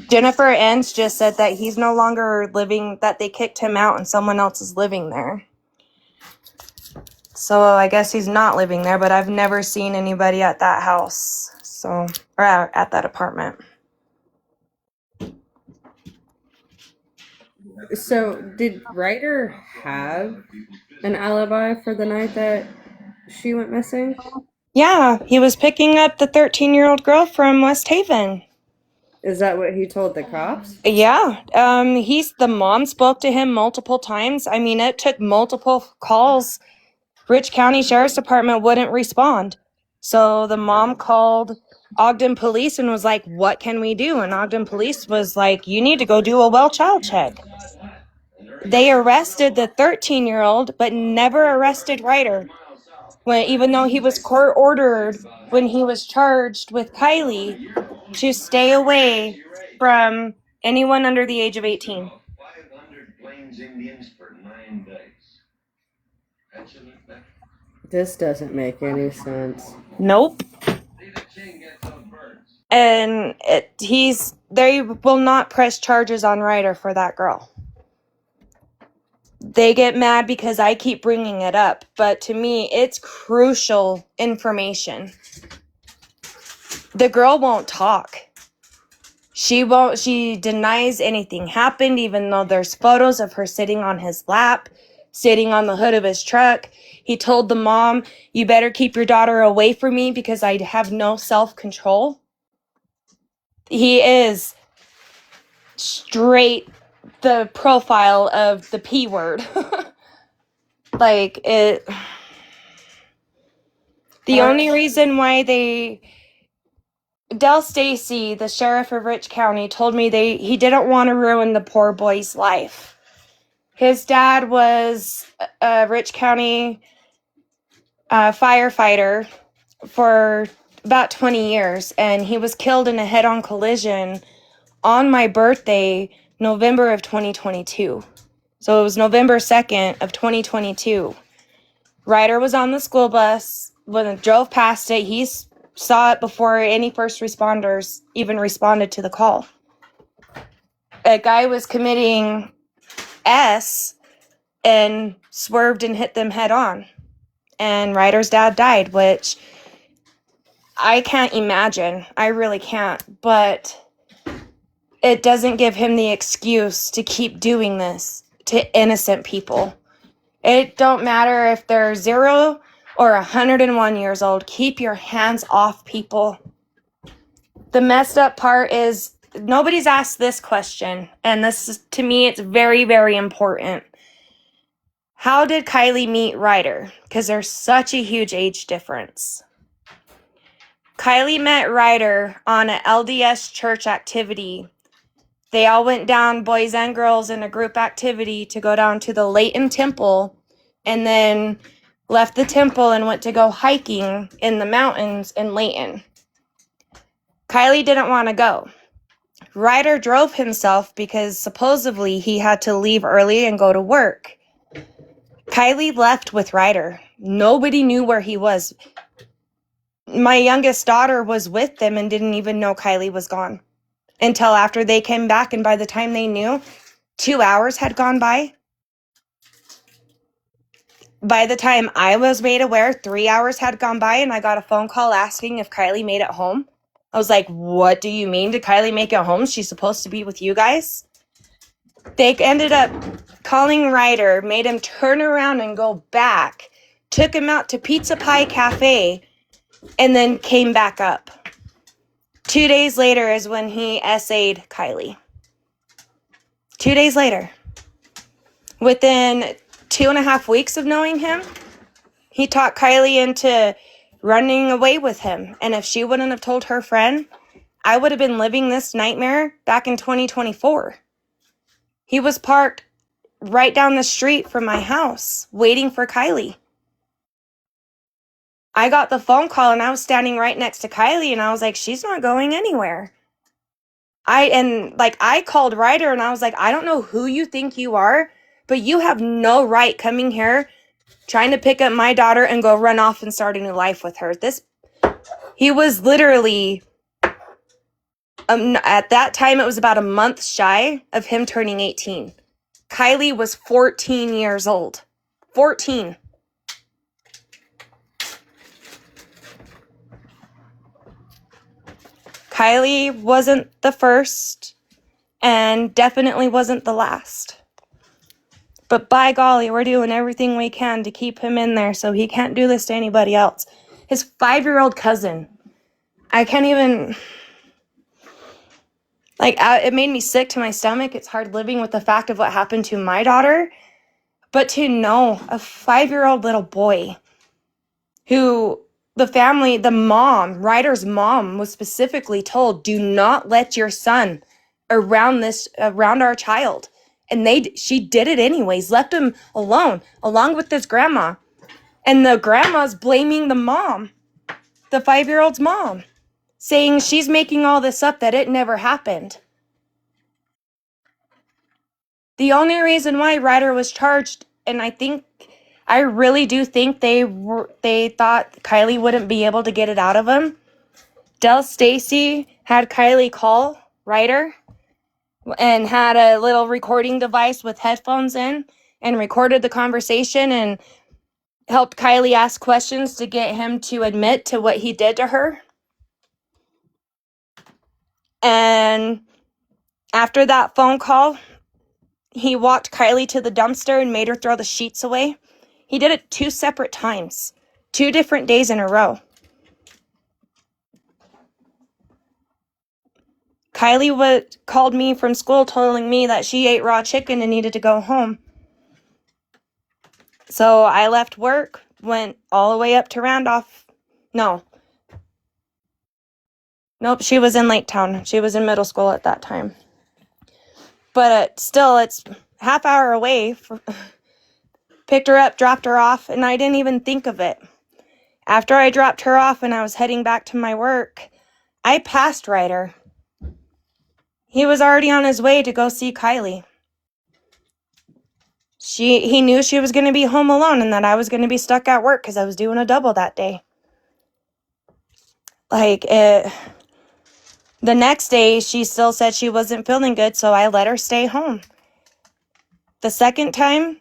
Jennifer Enns just said that he's no longer living, that they kicked him out and someone else is living there. So I guess he's not living there, but I've never seen anybody at that house. Or at that apartment. So, did Ryder have an alibi for the night that she went missing? Yeah, he was picking up the 13-year-old girl from West Haven. Is that what he told the cops? Yeah, the mom spoke to him multiple times. I mean, it took multiple calls. Rich County Sheriff's Department wouldn't respond. So the mom called Ogden Police and was like, what can we do? And Ogden Police was like, you need to go do a well child check. They arrested the 13-year-old, but never arrested Ryder. Even though he was court ordered when he was charged with Kylie to stay away from anyone under the age of 18. This doesn't make any sense. Nope. And they will not press charges on Ryder for that girl. They get mad because I keep bringing it up, but to me, it's crucial information. The girl won't talk. She denies anything happened, even though there's photos of her sitting on his lap, sitting on the hood of his truck. He told the mom, you better keep your daughter away from me because I have no self-control. He is straight the profile of the P word. Like it. The only reason why Del Stacy, the sheriff of Rich County, told me he didn't want to ruin the poor boy's life. His dad was a Rich County firefighter for about 20 years, and he was killed in a head-on collision on my birthday, November of 2022. So it was November 2nd of 2022. Ryder was on the school bus. When it drove past it, he saw it before any first responders even responded to the call. A guy was committing S and swerved and hit them head on. And Ryder's dad died, which I can't imagine. I really can't. But it doesn't give him the excuse to keep doing this to innocent people. It don't matter if they're 0 or 101 years old. Keep your hands off people. The messed up part is nobody's asked this question, and this is, to me, it's very, very important. How did Kylie meet Ryder? Because there's such a huge age difference. Kylie met Ryder on an LDS church activity. They all went down, boys and girls, in a group activity to go down to the Layton Temple, and then left the temple and went to go hiking in the mountains in Layton. Kylie didn't want to go. Ryder drove himself because supposedly he had to leave early and go to work. Kylie left with Ryder. Nobody knew where he was. My youngest daughter was with them and didn't even know Kylie was gone until after they came back, and by the time they knew, 2 hours had gone by. By the time I was made aware, 3 hours had gone by, and I got a phone call asking if Kylie made it home. I was like, what do you mean? Did Kylie make it home? She's supposed to be with you guys? They ended up calling Ryder, made him turn around and go back, took him out to Pizza Pie Cafe, and then came back up. 2 days later is when he essayed Kylie. 2 days later. Within 2.5 weeks of knowing him, he talked Kylie into running away with him. And if she wouldn't have told her friend, I would have been living this nightmare back in 2024. He was parked right down the street from my house, waiting for Kylie. I got the phone call and I was standing right next to Kylie, and I was like, she's not going anywhere. I called Ryder and I was like, I don't know who you think you are, but you have no right coming here trying to pick up my daughter and go run off and start a new life with her. He was literally, at that time, it was about a month shy of him turning 18. Kylie was 14 years old. 14. Kylie wasn't the first and definitely wasn't the last. But by golly, we're doing everything we can to keep him in there so he can't do this to anybody else. his 5-year-old cousin. I can't even, it made me sick to my stomach. It's hard living with the fact of what happened to my daughter. But to know a 5-year-old little boy who the mom, Ryder's mom, was specifically told, do not let your son around our child. And she did it anyways, left him alone, along with his grandma. And the grandma's blaming the mom, the 5-year-old's mom, saying she's making all this up, that it never happened. The only reason why Ryder was charged, and I really do think they thought Kylie wouldn't be able to get it out of him. Del Stacy had Kylie call Ryder and had a little recording device with headphones in and recorded the conversation and helped Kylie ask questions to get him to admit to what he did to her. And after that phone call, he walked Kylie to the dumpster and made her throw the sheets away. He did it 2 separate times, 2 different days in a row. Kylie called me from school telling me that she ate raw chicken and needed to go home. So I left work, went all the way up to Randolph. Nope, she was in Lake Town. She was in middle school at that time. But still, it's half hour away. Picked her up, dropped her off, and I didn't even think of it. After I dropped her off and I was heading back to my work, I passed Ryder. He was already on his way to go see Kylie. He knew she was going to be home alone and that I was going to be stuck at work because I was doing a double that day. The next day, she still said she wasn't feeling good, so I let her stay home. The second time,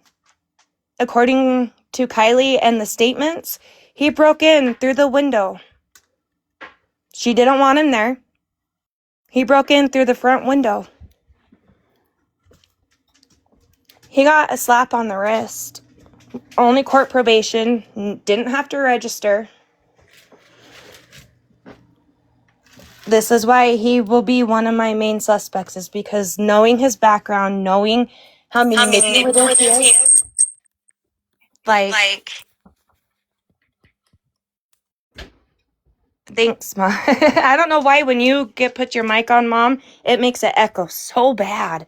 according to Kylie and the statements, he broke in through the window. She didn't want him there. He broke in through the front window. He got a slap on the wrist. Only court probation. Didn't have to register. This is why he will be one of my main suspects, is because knowing his background, knowing how manipulative he is. Thanks, Mom. I don't know why when you put your mic on, Mom, it makes it echo so bad.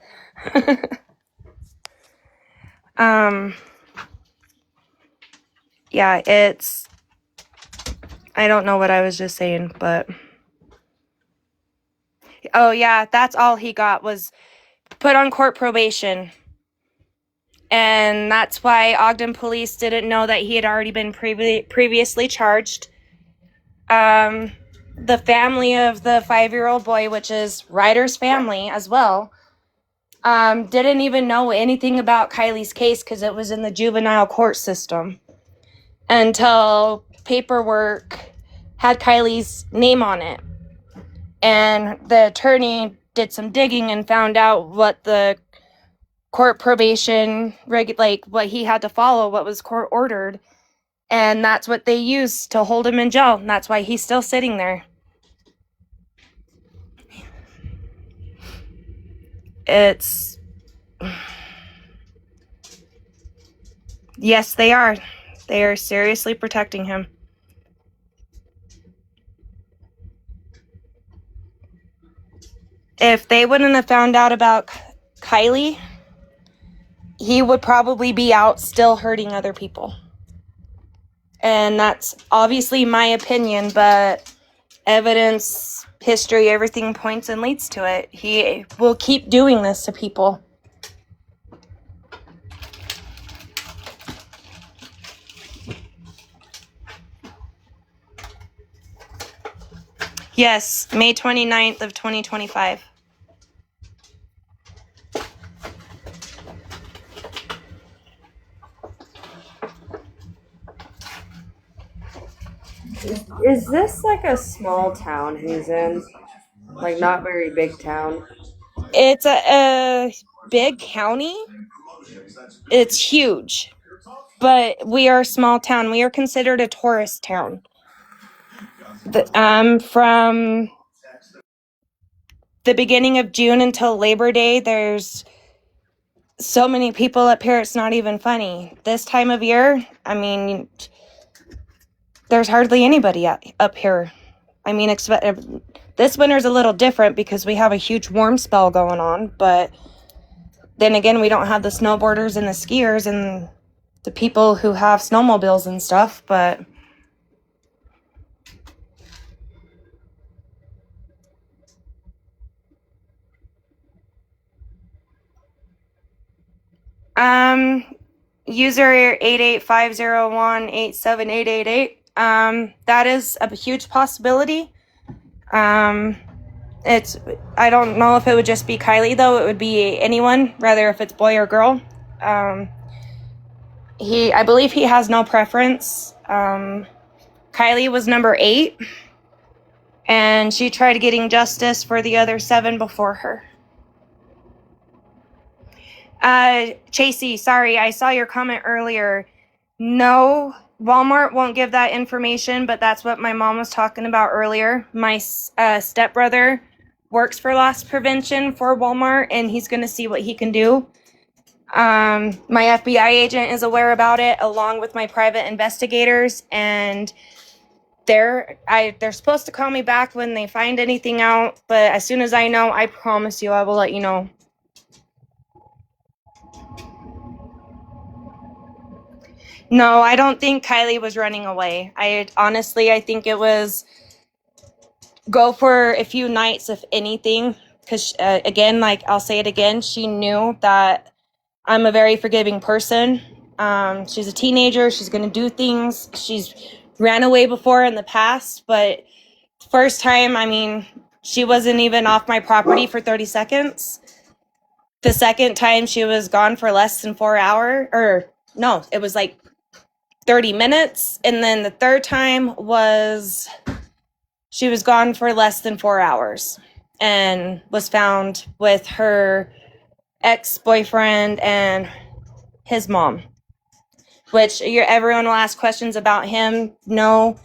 Yeah, I don't know what I was just saying, but oh yeah, that's all he got, was put on court probation. And that's why Ogden police didn't know that he had already been previously charged. The family of the 5-year-old boy, which is Ryder's family as well, didn't even know anything about Kylie's case because it was in the juvenile court system until paperwork had Kylie's name on it. And the attorney did some digging and found out what the court probation, what he had to follow, what was court ordered. And that's what they used to hold him in jail. And that's why he's still sitting there. Yes, they are. They are seriously protecting him. If they wouldn't have found out about Kylie, he would probably be out still hurting other people. And that's obviously my opinion, but evidence, history, everything points and leads to it. He will keep doing this to people. Yes, May 29th of 2025. Is this like a small town he's in? Like, not very big town? It's a big county. It's huge. But we are a small town. We are considered a tourist town. From the beginning of June until Labor Day, there's so many people up here, it's not even funny. This time of year, I mean, there's hardly anybody up here. I mean, this winter's a little different because we have a huge warm spell going on, but then again, we don't have the snowboarders and the skiers and the people who have snowmobiles and stuff, but user 8850187888. That is a huge possibility. It's I don't know if it would just be Kylie though. It would be anyone, rather if it's boy or girl. I believe he has no preference. Kylie was number 8, and she tried getting justice for the other 7 before her. Chasey, sorry, I saw your comment earlier. No, Walmart won't give that information, but that's what my mom was talking about earlier. My stepbrother works for loss prevention for Walmart, and he's going to see what he can do. My FBI agent is aware about it, along with my private investigators, and they're supposed to call me back when they find anything out, but as soon as I know, I promise you I will let you know. No, I don't think Kylie was running away. I think it was go for a few nights, if anything, because again, like I'll say it again, she knew that I'm a very forgiving person. She's a teenager. She's going to do things. She's ran away before in the past, but first time, I mean, she wasn't even off my property for 30 seconds. The second time she was gone for less than 4 hours, or no, it was like 30 minutes. And then the third time was she was gone for less than 4 hours and was found with her ex-boyfriend and his mom, which everyone will ask questions about him. No,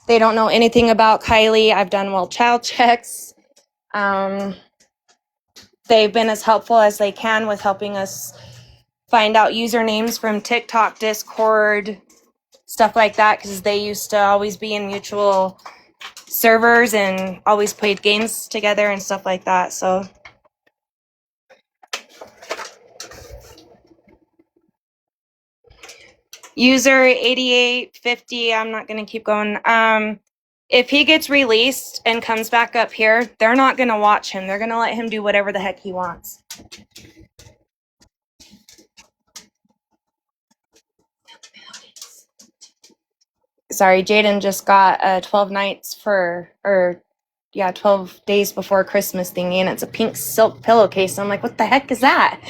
they don't know anything about Kylie. I've done well child checks. They've been as helpful as they can with helping us find out usernames from TikTok, Discord, stuff like that, because they used to always be in mutual servers and always played games together and stuff like that. So user 8850, I'm not going to keep going. If he gets released and comes back up here, they're not going to watch him. They're going to let him do whatever the heck he wants. Sorry, Jaden just got 12 nights 12 days before Christmas thingy, and it's a pink silk pillowcase. I'm like, what the heck is that?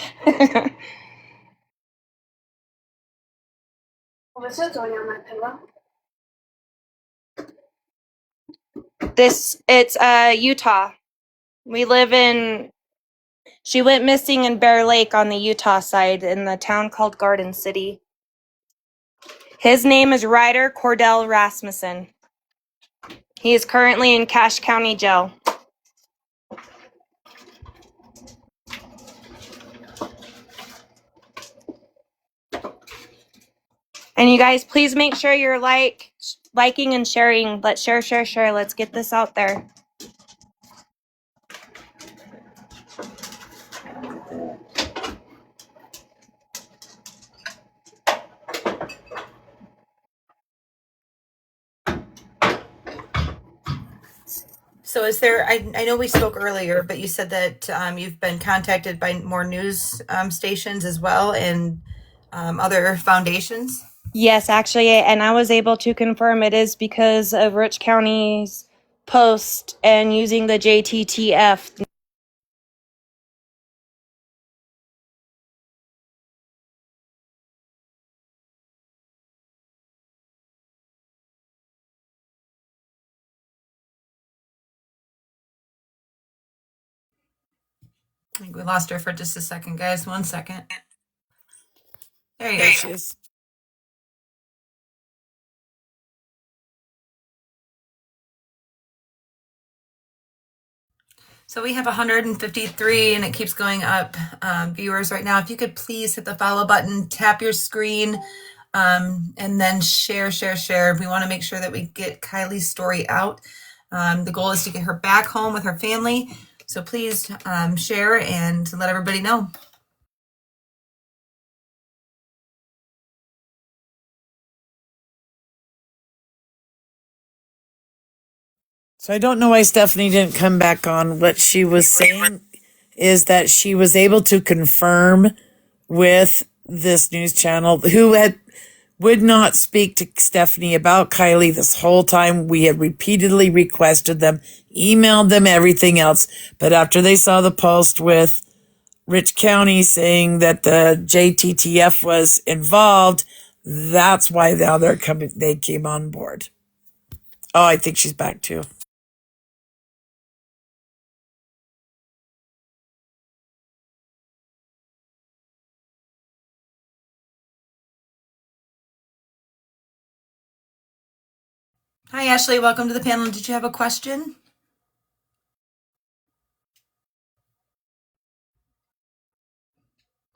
What's going on my pillow? It's Utah. She went missing in Bear Lake on the Utah side in the town called Garden City. His name is Ryder Cordell Rasmussen. He is currently in Cache County Jail. And you guys, please make sure you're liking and sharing. Let's share. Let's get this out there. So is there, I know we spoke earlier, but you said that you've been contacted by more news stations as well and other foundations? Yes, actually, and I was able to confirm it is because of Rich County's post and using the JTTF. I think we lost her for just a second, guys. 1 second. There you There go. she is. So we have 153 and it keeps going up viewers right now. If you could please hit the follow button, tap your screen, and then share. We want to make sure that we get Kylie's story out. The goal is to get her back home with her family. So please share and let everybody know. So I don't know why Stephanie didn't come back on. What she was saying is that she was able to confirm with this news channel would not speak to Stephanie about Kylie this whole time. We had repeatedly requested them, emailed them, everything else. But after they saw the post with Rich County saying that the JTTF was involved, that's why now they came on board. Oh, I think she's back too. Hi, Ashley. Welcome to the panel. Did you have a question?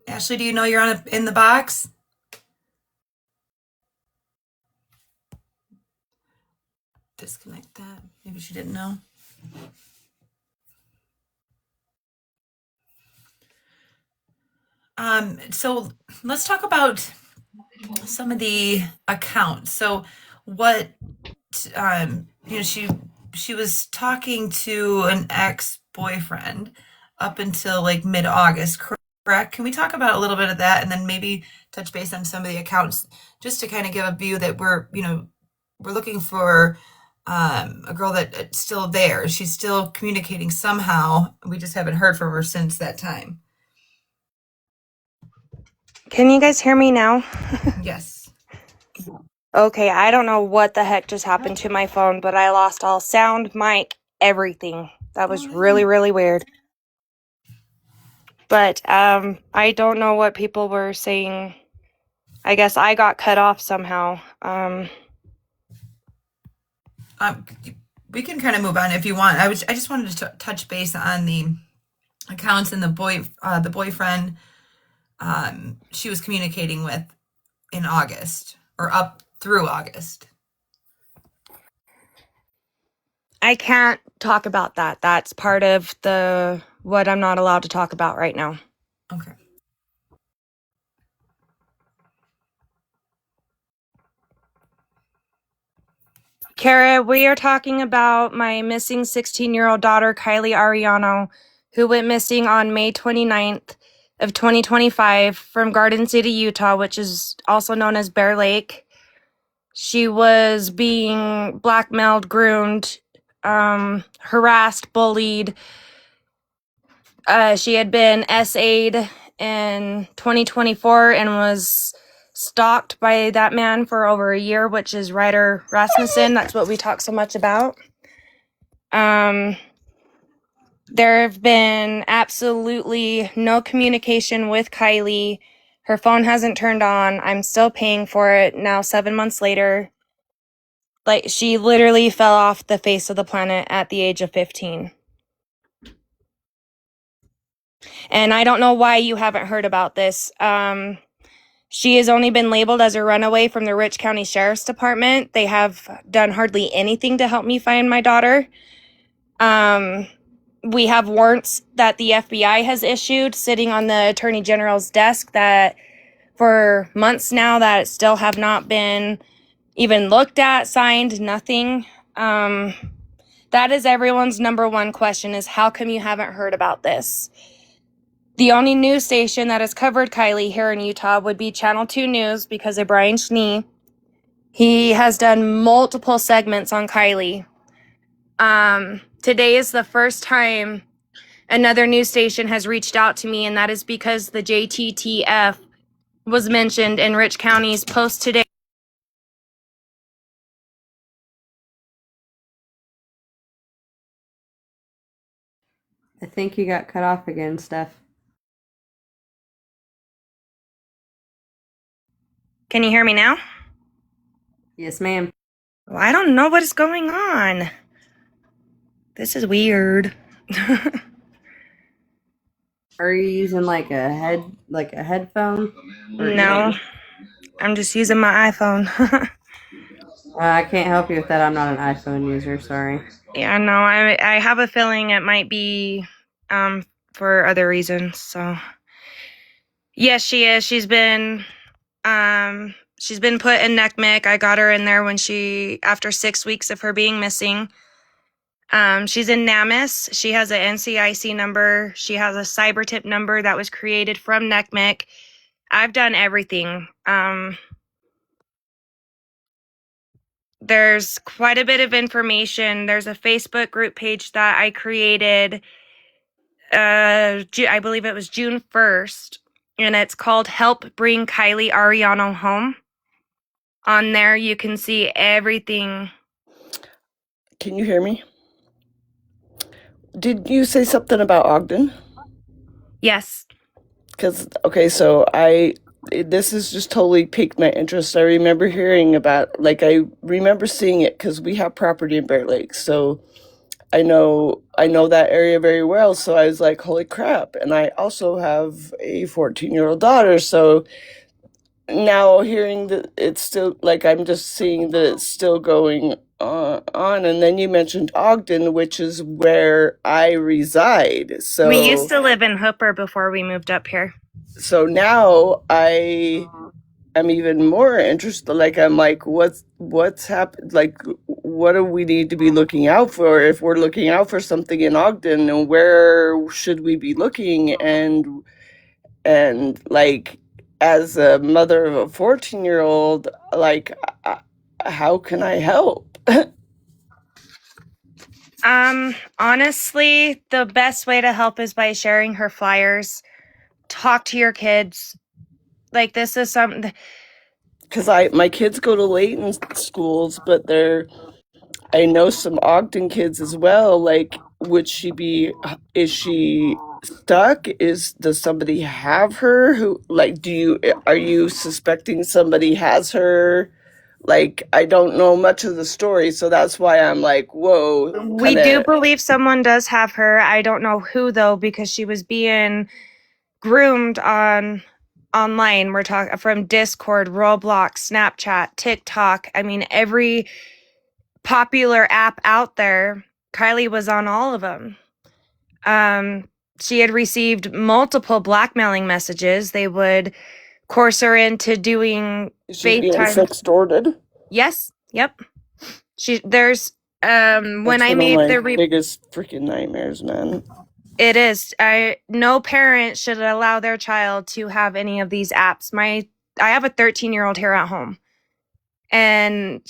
Ashley, do you know you're in the box? Disconnect that. Maybe she didn't know. So let's talk about some of the accounts. So what she was talking to an ex-boyfriend up until like mid-August, correct? Can we talk about a little bit of that and then maybe touch base on some of the accounts just to kind of give a view that we're looking for a girl that's still there. She's still communicating somehow. We just haven't heard from her since that time. Can you guys hear me now? Yes. Okay, I don't know what the heck just happened to my phone, but I lost all sound, mic, everything. That was really, really weird. But I don't know what people were saying. I guess I got cut off somehow. We can kind of move on if you want. I just wanted to touch base on the accounts and the boyfriend she was communicating with in August or up through August. I can't talk about that. That's part of what I'm not allowed to talk about right now. Okay. Kara, we are talking about my missing 16-year-old daughter, Kylie Ariano, who went missing on May 29th of 2025 from Garden City, Utah, which is also known as Bear Lake. She was being blackmailed, groomed, harassed, bullied. She had been SA'd in 2024 and was stalked by that man for over a year, which is Ryder Rasmussen. That's what we talk so much about. There have been absolutely no communication with Kylie. Her phone hasn't turned on. I'm still paying for it now 7 months later. Like, she literally fell off the face of the planet at the age of 15. And I don't know why you haven't heard about this. She has only been labeled as a runaway from the Rich County Sheriff's Department. They have done hardly anything to help me find my daughter. We have warrants that the FBI has issued sitting on the Attorney General's desk that for months now that still have not been even looked at, signed, nothing. That is everyone's number one question is how come you haven't heard about this? The only news station that has covered Kylie here in Utah would be Channel 2 News because of Brian Schnee. He has done multiple segments on Kylie. Today is the first time another news station has reached out to me, and that is because the JTTF was mentioned in Rich County's post today. I think you got cut off again, Steph. Can you hear me now? Yes, ma'am. Well, I don't know what is going on. This is weird. Are you using like a headphone? No, I'm just using my iPhone. I can't help you with that. I'm not an iPhone user. Sorry. Yeah, no, I have a feeling it might be for other reasons. So yes, she is. She's been put in NECMEC. I got her in there when after 6 weeks of her being missing. She's in NAMIS. She has an NCIC number. She has a cyber tip number that was created from NECMEC. I've done everything. There's quite a bit of information. There's a Facebook group page that I created. I believe it was June 1st, and it's called Help Bring Kylie Ariano Home. On there, you can see everything. Can you hear me? Did you say something about Ogden? Yes. Because, okay, so this has just totally piqued my interest. I remember hearing about, like, I remember seeing it because we have property in Bear Lake. So I know that area very well. So I was like, holy crap. And I also have a 14-year-old daughter. So now hearing that it's still, like, I'm just seeing that it's still going on. And then you mentioned Ogden, which is where I reside. So We used to live in Hooper before we moved up here. so now I'm even more interested. Like, I'm like, what's happened? Like, what do we need to be looking out for? If we're looking out for something in Ogden, and where should we be looking? And like, as a mother of a 14-year-old, like, how can I help? Honestly, the best way to help is by sharing her flyers. Talk to your kids. Like, this is something. Because my kids go to Layton schools, but I know some Ogden kids as well. Like, is she stuck? Does somebody have her? Are you suspecting somebody has her? Like, I don't know much of the story, so that's why I'm like, whoa, We kind do of. believe someone does have her. I don't know who though, because she was being groomed online. We're talking from Discord, Roblox, Snapchat, TikTok. I mean, every popular app out there. Kylie was on all of them. She had received multiple blackmailing messages. They would course her into doing Is she being FaceTime. sextorted? Yes. Yep. There's when That's I one of made my the biggest freaking nightmares, man. it is. No parent should allow their child to have any of these apps. I have a 13-year-old here at home. And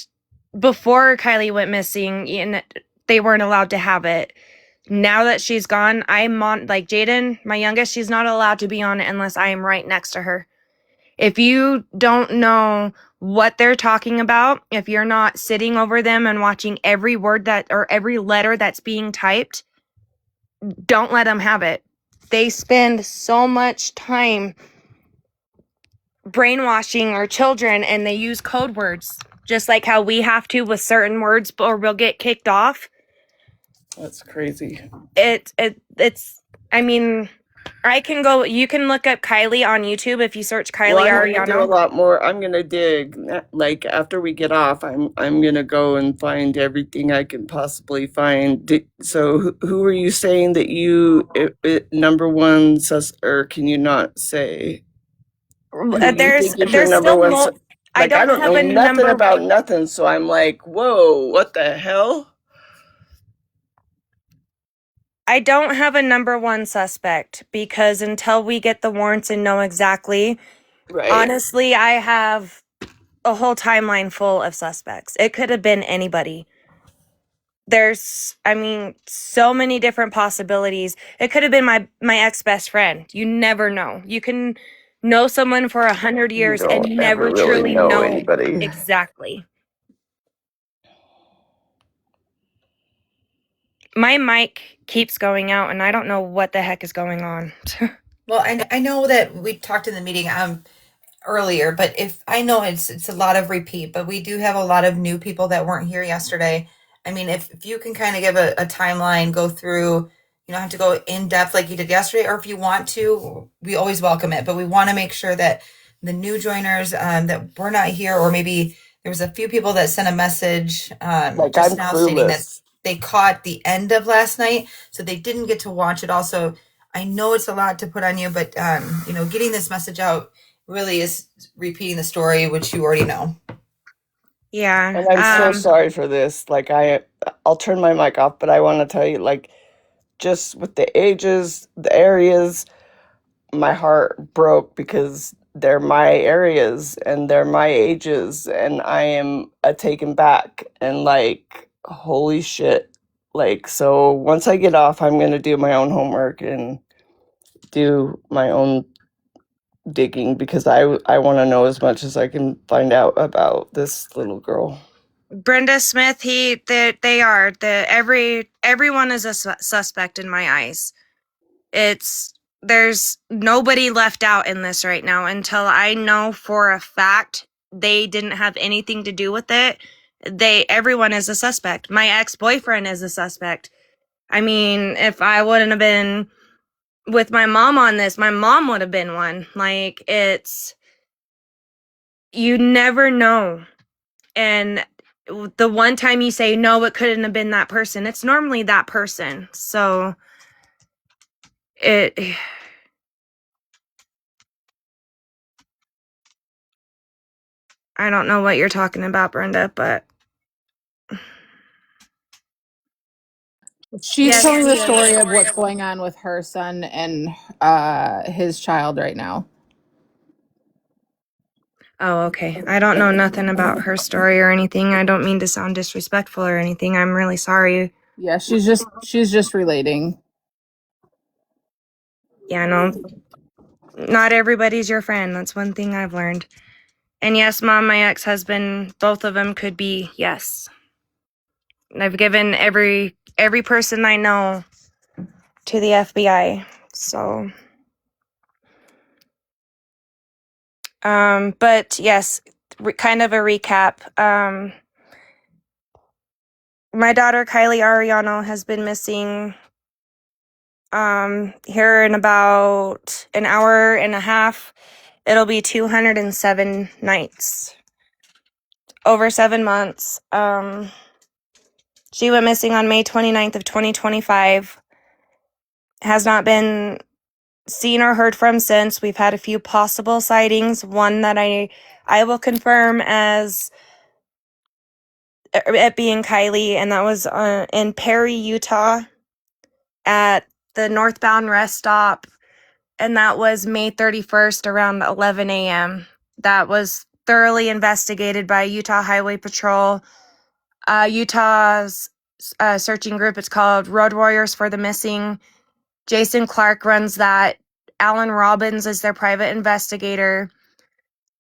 before Kylie went missing, they weren't allowed to have it. Now that she's gone, I'm on, like Jaden, my youngest, she's not allowed to be on it unless I am right next to her. If you don't know what they're talking about, if you're not sitting over them and watching every word or every letter that's being typed, don't let them have it. They spend so much time brainwashing our children, and they use code words, just like how we have to with certain words or we'll get kicked off. That's crazy. It's I mean, you can look up Kylie on YouTube if you search Kylie Well, I'm gonna do a Ariano. lot more. I'm gonna dig. Like, after we get off, I'm gonna go and find everything I can possibly find. So who are you saying that number one or can you not say who you think is your There's number still one? I Like, I don't don't have know a nothing number. about nothing, so I'm like, whoa, what the hell? I don't have a number one suspect because until we get the warrants and know exactly, Right. honestly, I have a whole timeline full of suspects. It could have been anybody. There's, I mean, so many different possibilities. It could have been my ex-best friend. You never know. You can know someone for 100 You years and don't ever never really truly know know anybody. exactly. My mic keeps going out, and I don't know what the heck is going on. Well, I know that we talked in the meeting earlier, but if I know it's a lot of repeat, but we do have a lot of new people that weren't here yesterday. I mean, if you can kind of give a timeline, go through, you don't have to go in depth like you did yesterday, or if you want to, we always welcome it. But we want to make sure that the new joiners that we're not here, or maybe there was a few people that sent a message Like, just I'm now stating that clueless. they caught the end of last night, so they didn't get to watch it. Also, I know it's a lot to put on you, but getting this message out really is repeating the story, which you already know. Yeah. And I'm so sorry for this. Like, I'll turn my mic off, but I want to tell you, like, just with the ages, the areas, my heart broke because they're my areas and they're my ages, and I am taken back and like, holy shit. Like, so once I get off, I'm going to do my own homework and do my own digging because I want to know as much as I can find out about this little girl. Brenda Smith, they are everyone is a suspect in my eyes. There's nobody left out in this right now until I know for a fact they didn't have anything to do with it. Everyone is a suspect. My ex-boyfriend is a suspect. I mean, if I wouldn't have been with my mom on this, my mom would have been one. Like, you never know. And the one time you say, no, it couldn't have been that person, it's normally that person. So I don't know what you're talking about, Brenda, but She's yes, telling the she story is. of what's going on with her son and his child right now. Oh, okay. I don't know nothing about her story or anything. I don't mean to sound disrespectful or anything. I'm really sorry. Yeah, she's just relating. Yeah, no, not everybody's your friend. That's one thing I've learned. And yes, Mom, my ex-husband, both of them could be, yes. I've given every person I know to the FBI. So, but yes, kind of a recap. My daughter Kylie Ariano has been missing here in about an hour and a half. It'll be 207 nights. Over 7 months. She went missing on May 29th of 2025. Has not been seen or heard from since. We've had a few possible sightings. One that I will confirm as it being Kylie, and that was in Perry, Utah, at the northbound rest stop, and that was May 31st around 11 a.m. That was thoroughly investigated by Utah Highway Patrol. Utah's searching group, it's called Road Warriors for the Missing. Jason Clark runs that. Alan Robbins is their private investigator.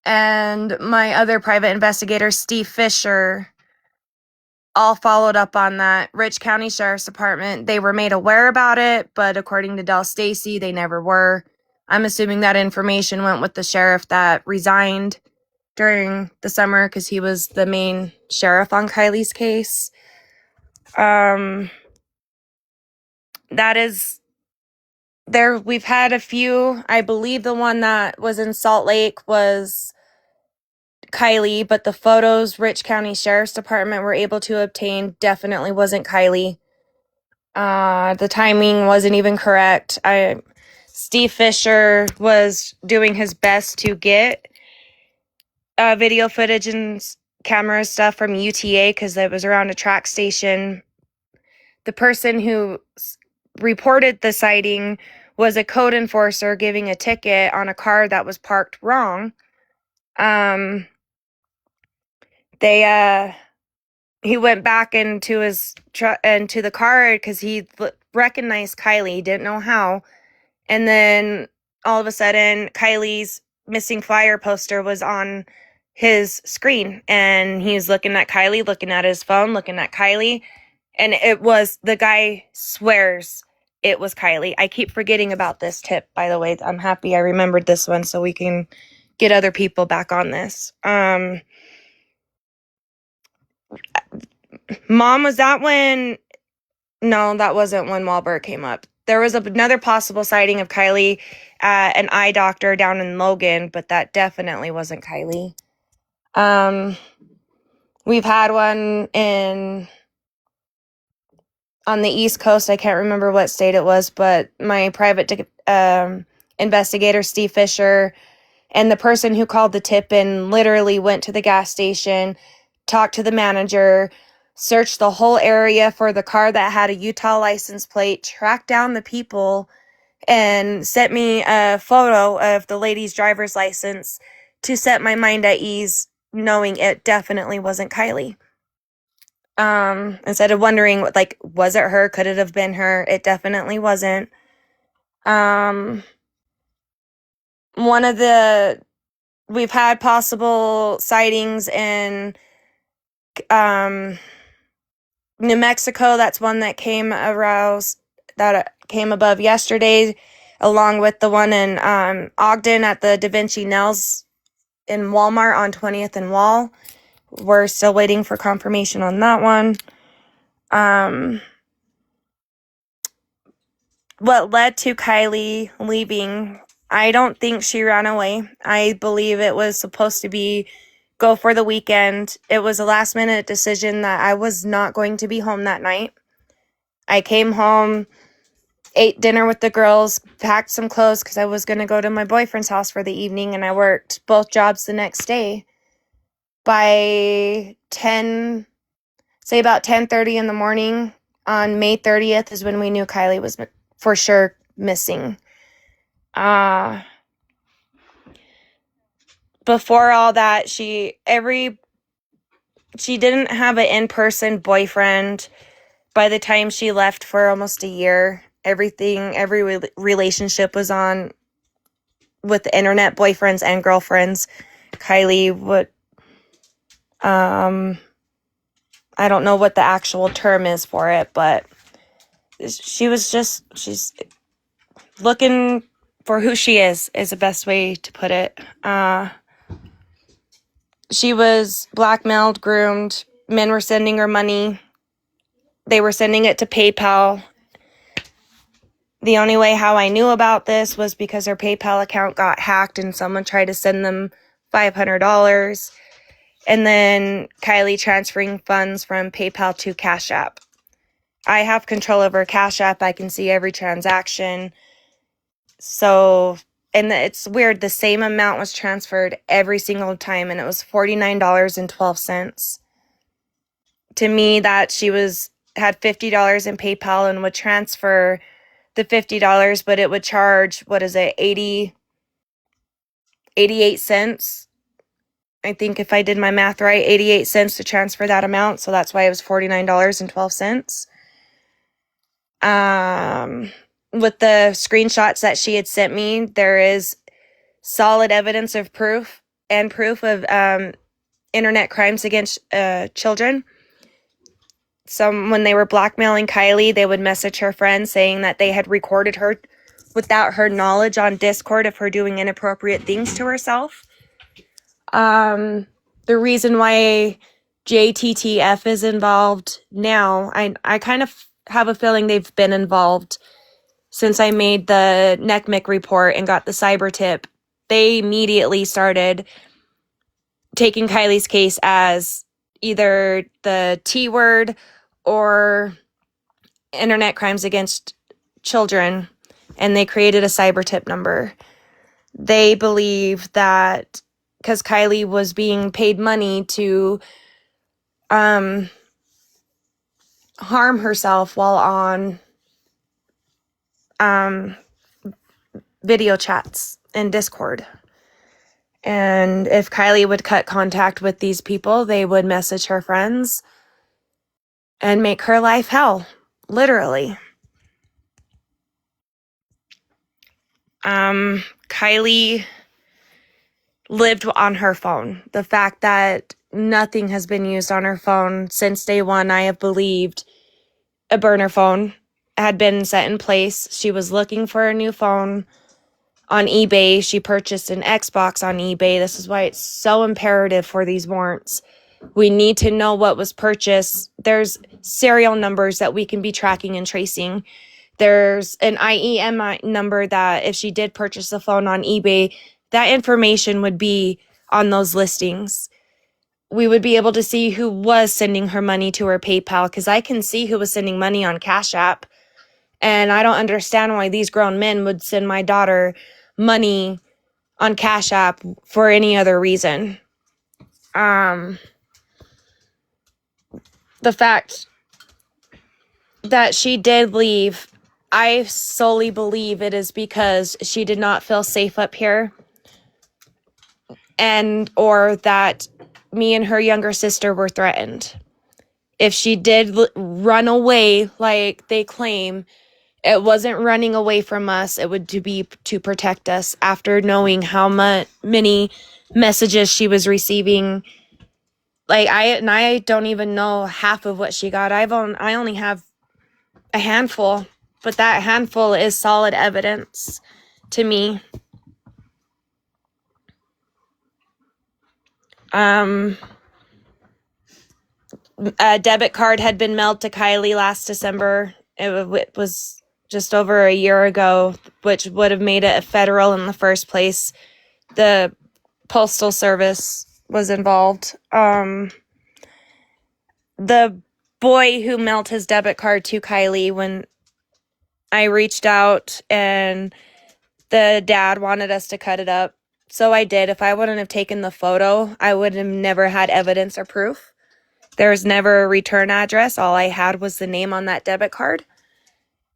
And my other private investigator, Steve Fisher, all followed up on that. Rich County Sheriff's Department, they were made aware about it, but according to Del Stacy, they never were. I'm assuming that information went with the sheriff that resigned during the summer because he was the main sheriff on Kylie's case. That is there. We've had a few. I believe the one that was in Salt Lake was Kylie, but the photos Rich County Sheriff's Department were able to obtain definitely wasn't Kylie. The timing wasn't even correct. Steve Fisher was doing his best to get video footage and camera stuff from UTA because it was around a track station. The person who reported the sighting was a code enforcer giving a ticket on a car that was parked wrong. He went back into his into the car because he recognized Kylie. He didn't know how. And then all of a sudden, Kylie's missing flyer poster was on his screen. And he was looking at Kylie, looking at his phone, looking at Kylie. And the guy swears it was Kylie. I keep forgetting about this tip, by the way. I'm happy I remembered this one so we can get other people back on this. Mom, was that when... No, that wasn't when Wahlberg came up. there was another possible sighting of Kylie at an eye doctor down in Logan, but that definitely wasn't Kylie. We've had one on the East Coast. I can't remember what state it was, but my private investigator, Steve Fisher, and the person who called the tip in literally went to the gas station, talked to the manager, searched the whole area for the car that had a Utah license plate, tracked down the people, and sent me a photo of the lady's driver's license to set my mind at ease, knowing it definitely wasn't Kylie. Instead of wondering, like, was it her? Could it have been her? It definitely wasn't. We've had possible sightings in New Mexico. That's one that came above yesterday, along with the one in Ogden at the Da Vinci Nails in Walmart on 20th and Wall. We're still waiting for confirmation on that one. What led to Kylie leaving, I don't think she ran away. I believe it was supposed to go for the weekend. It was a last minute decision that I was not going to be home that night. I came home, ate dinner with the girls, packed some clothes because I was going to go to my boyfriend's house for the evening, and I worked both jobs the next day. By about 10:30 in the morning on May 30th is when we knew Kylie was for sure missing. Before all that, she didn't have an in-person boyfriend by the time she left for almost a year. Every relationship was on with the internet, boyfriends and girlfriends. Kylie would, I don't know what the actual term is for it, but she's looking for who she is the best way to put it. She was blackmailed, groomed. Men were sending her money. They were sending it to PayPal. The only way how I knew about this was because her PayPal account got hacked and someone tried to send them $500. And then Kylie transferring funds from PayPal to Cash App. I have control over Cash App. I can see every transaction. So, and it's weird. The same amount was transferred every single time, and it was $49.12. To me, that she had $50 in PayPal and would transfer the $50, but it would charge, 88 cents. I think if I did my math right, 88 cents to transfer that amount. So that's why it was $49.12. With the screenshots that she had sent me, there is solid evidence of proof of internet crimes against children. When they were blackmailing Kylie, they would message her friends saying that they had recorded her without her knowledge on Discord of her doing inappropriate things to herself. The reason why JTTF is involved now, I kind of have a feeling they've been involved since I made the NECMIC report and got the cyber tip. They immediately started taking Kylie's case as either the T word or internet crimes against children, and they created a cyber tip number. They believe that because Kylie was being paid money to harm herself while on video chats and Discord. And if Kylie would cut contact with these people, they would message her friends and make her life hell, literally. Kylie lived on her phone. The fact that nothing has been used on her phone since day one, I have believed a burner phone had been set in place. She was looking for a new phone on eBay. She purchased an Xbox on eBay. This is why it's so imperative for these warrants. We need to know what was purchased. There's serial numbers that we can be tracking and tracing. There's an IEM number that if she did purchase a phone on eBay, that information would be on those listings. We would be able to see who was sending her money to her PayPal, because I can see who was sending money on Cash App. And I don't understand why these grown men would send my daughter money on Cash App for any other reason. The fact that she did leave, I solely believe it is because she did not feel safe up here, and or that me and her younger sister were threatened. If she did run away like they claim, it wasn't running away from us. It would be to protect us, after knowing how many messages she was receiving. Like I don't even know half of what she got. I only have a handful, but that handful is solid evidence to me. A debit card had been mailed to Kylie last December. It was just over a year ago, which would have made it a federal in the first place. The Postal Service was involved. The boy who mailed his debit card to Kylie, when I reached out and the dad wanted us to cut it up, so I did. If I wouldn't have taken the photo, I would have never had evidence or proof. There was never a return address. All I had was the name on that debit card.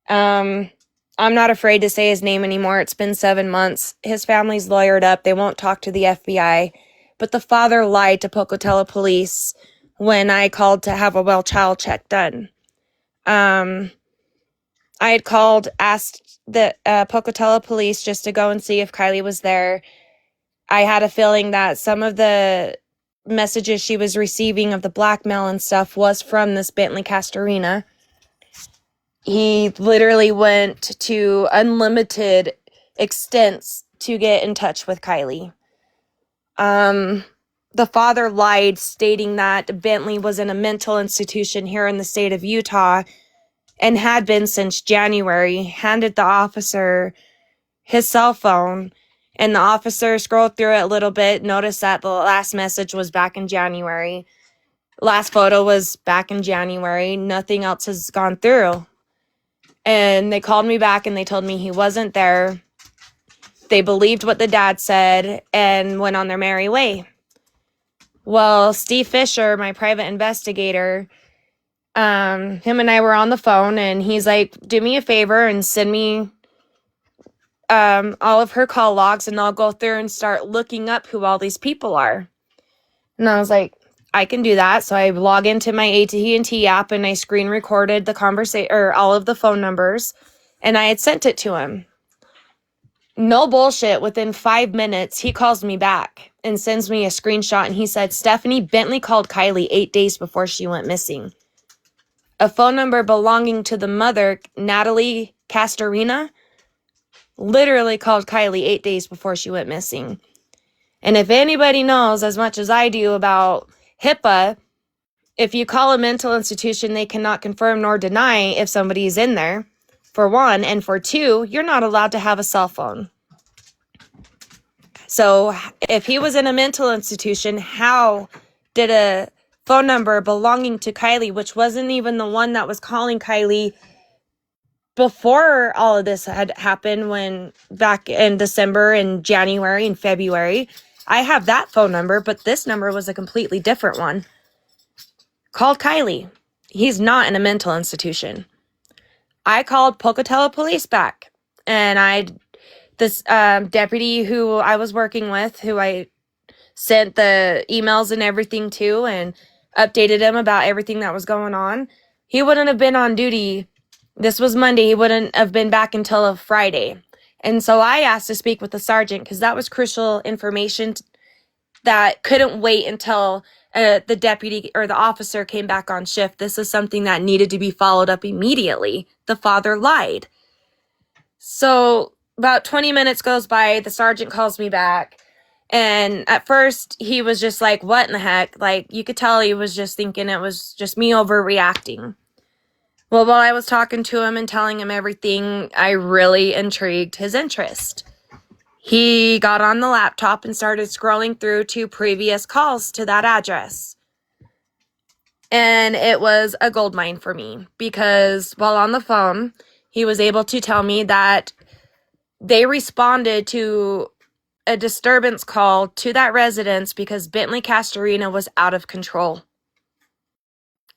I'm not afraid to say his name anymore. It's been 7 months. His family's lawyered up. They won't talk to the FBI. But the father lied to Pocatello police when I called to have a well child check done. I had called, asked the Pocatello police just to go and see if Kylie was there. I had a feeling that some of the messages she was receiving of the blackmail and stuff was from this Bentley Castorina. He literally went to unlimited extents to get in touch with Kylie. The father lied, stating that Bentley was in a mental institution here in the state of Utah and had been since January, handed the officer his cell phone, and the officer scrolled through it a little bit, noticed that the last message was back in January. Last photo was back in January. Nothing else has gone through. And they called me back and they told me he wasn't there. They believed what the dad said and went on their merry way. Well, Steve Fisher, my private investigator, him and I were on the phone, and he's like, do me a favor and send me all of her call logs, and I'll go through and start looking up who all these people are. And I was like, I can do that. So I log into my AT&T app and I screen recorded the conversation, or all of the phone numbers, and I had sent it to him. No bullshit. Within 5 minutes, he calls me back and sends me a screenshot, and he said, Stephanie, Bentley called Kylie 8 days before she went missing. A phone number belonging to the mother, Natalie Castorina, literally called Kylie 8 days before she went missing. And if anybody knows as much as I do about HIPAA, if you call a mental institution, they cannot confirm nor deny if somebody is in there, for one. And for two, you're not allowed to have a cell phone. So if he was in a mental institution, how did a phone number belonging to Kylie, which wasn't even the one that was calling Kylie before all of this had happened, when back in December and January and February, I have that phone number, but this number was a completely different one. Called Kylie. He's not in a mental institution. I called Pocatello police back, and this deputy who I was working with, who I sent the emails and everything to, and updated him about everything that was going on. He wouldn't have been on duty. This was Monday. He wouldn't have been back until a Friday. And so I asked to speak with the sergeant, because that was crucial information that couldn't wait until the deputy or the officer came back on shift. This is something that needed to be followed up immediately. The father lied. So about 20 minutes goes by. The sergeant calls me back. And at first, he was just like, what in the heck? Like, you could tell he was just thinking it was just me overreacting. Well, while I was talking to him and telling him everything, I really intrigued his interest. He got on the laptop and started scrolling through 2 previous calls to that address. And it was a goldmine for me because while on the phone, he was able to tell me that they responded to a disturbance call to that residence because Bentley Castorina was out of control.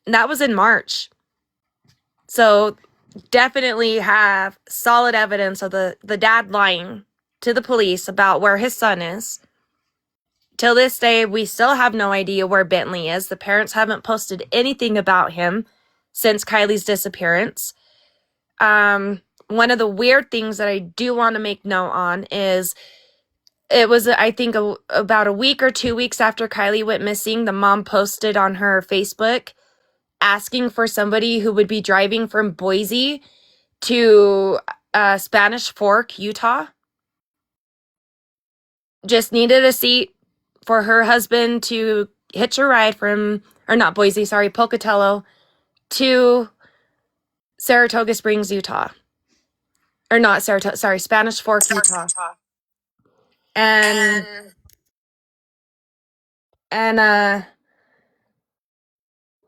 And that was in March. So definitely have solid evidence of the dad lying to the police about where his son is. Till this day, we still have no idea where Bentley is. The parents haven't posted anything about him since Kylie's disappearance. One of the weird things that I do want to make note on is it was, I think, about a week or 2 weeks after Kylie went missing, the mom posted on her Facebook asking for somebody who would be driving from Boise to Spanish Fork, Utah. Just needed a seat for her husband to hitch a ride from, or not Boise, sorry, Pocatello to Saratoga Springs, Utah. Or not Saratoga, sorry, Spanish Fork, Utah. And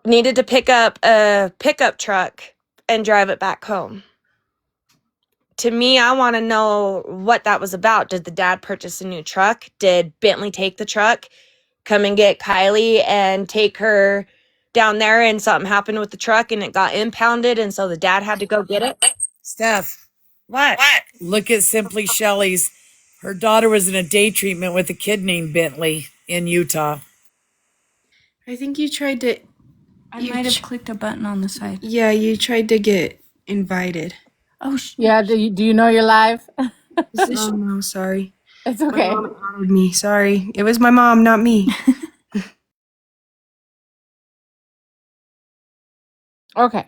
needed to pick up a pickup truck and drive it back home. To me, I want to know what that was about. Did the dad purchase a new truck? Did Bentley take the truck, come and get Kylie and take her down there, and something happened with the truck and it got impounded, and so the dad had to go get it? Steph, What? look at Simply Shelley's. Her daughter was in a day treatment with a kid named Bentley in Utah. I think you tried to. I might have clicked a button on the side. Yeah, you tried to get invited. Oh, Yeah, do you know you're live? Oh no, sorry. It's My okay. mom added me. Sorry, it was my mom, not me. Okay.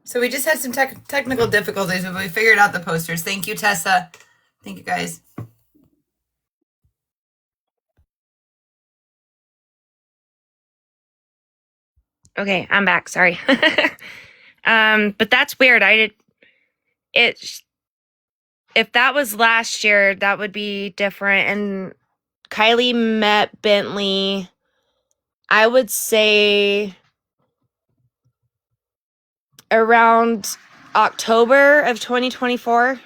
So we just had some technical difficulties, but we figured out the posters. Thank you, Tessa. Thank you, guys. Okay, I'm back. Sorry. But that's weird. If that was last year, that would be different. And Kylie met Bentley, I would say around October of 2024.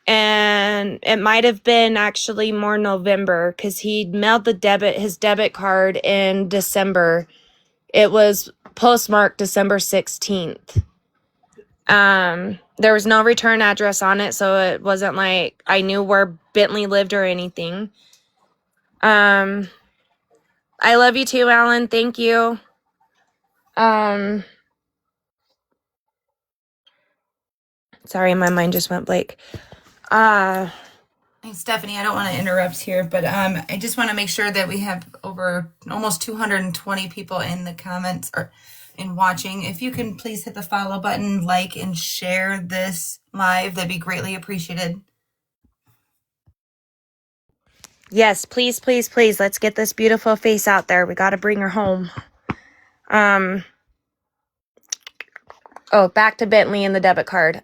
And it might have been actually more November because he mailed his debit card in December. It was postmarked December 16th. There was no return address on it, so it wasn't like I knew where Bentley lived or anything. I love you too, Alan. Thank you. Sorry, my mind just went blank. Hey, Stephanie, I don't want to interrupt here, but I just want to make sure that we have over almost 220 people in the comments or in watching. If you can please hit the follow button, like, and share this live, that'd be greatly appreciated. Yes, please, please, please. Let's get this beautiful face out there. We got to bring her home. Oh, back to Bentley and the debit card.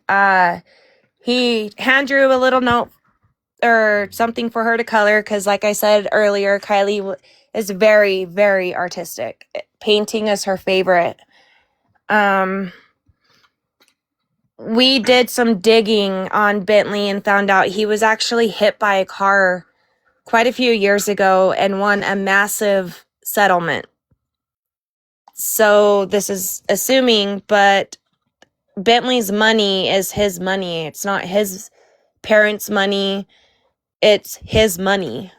He hand drew a little note or something for her to color because, like I said earlier, Kylie is very, very artistic. Painting is her favorite. We did some digging on Bentley and found out he was actually hit by a car quite a few years ago and won a massive settlement. So this is assuming, but Bentley's money is his money. It's not his parents' money. It's his money.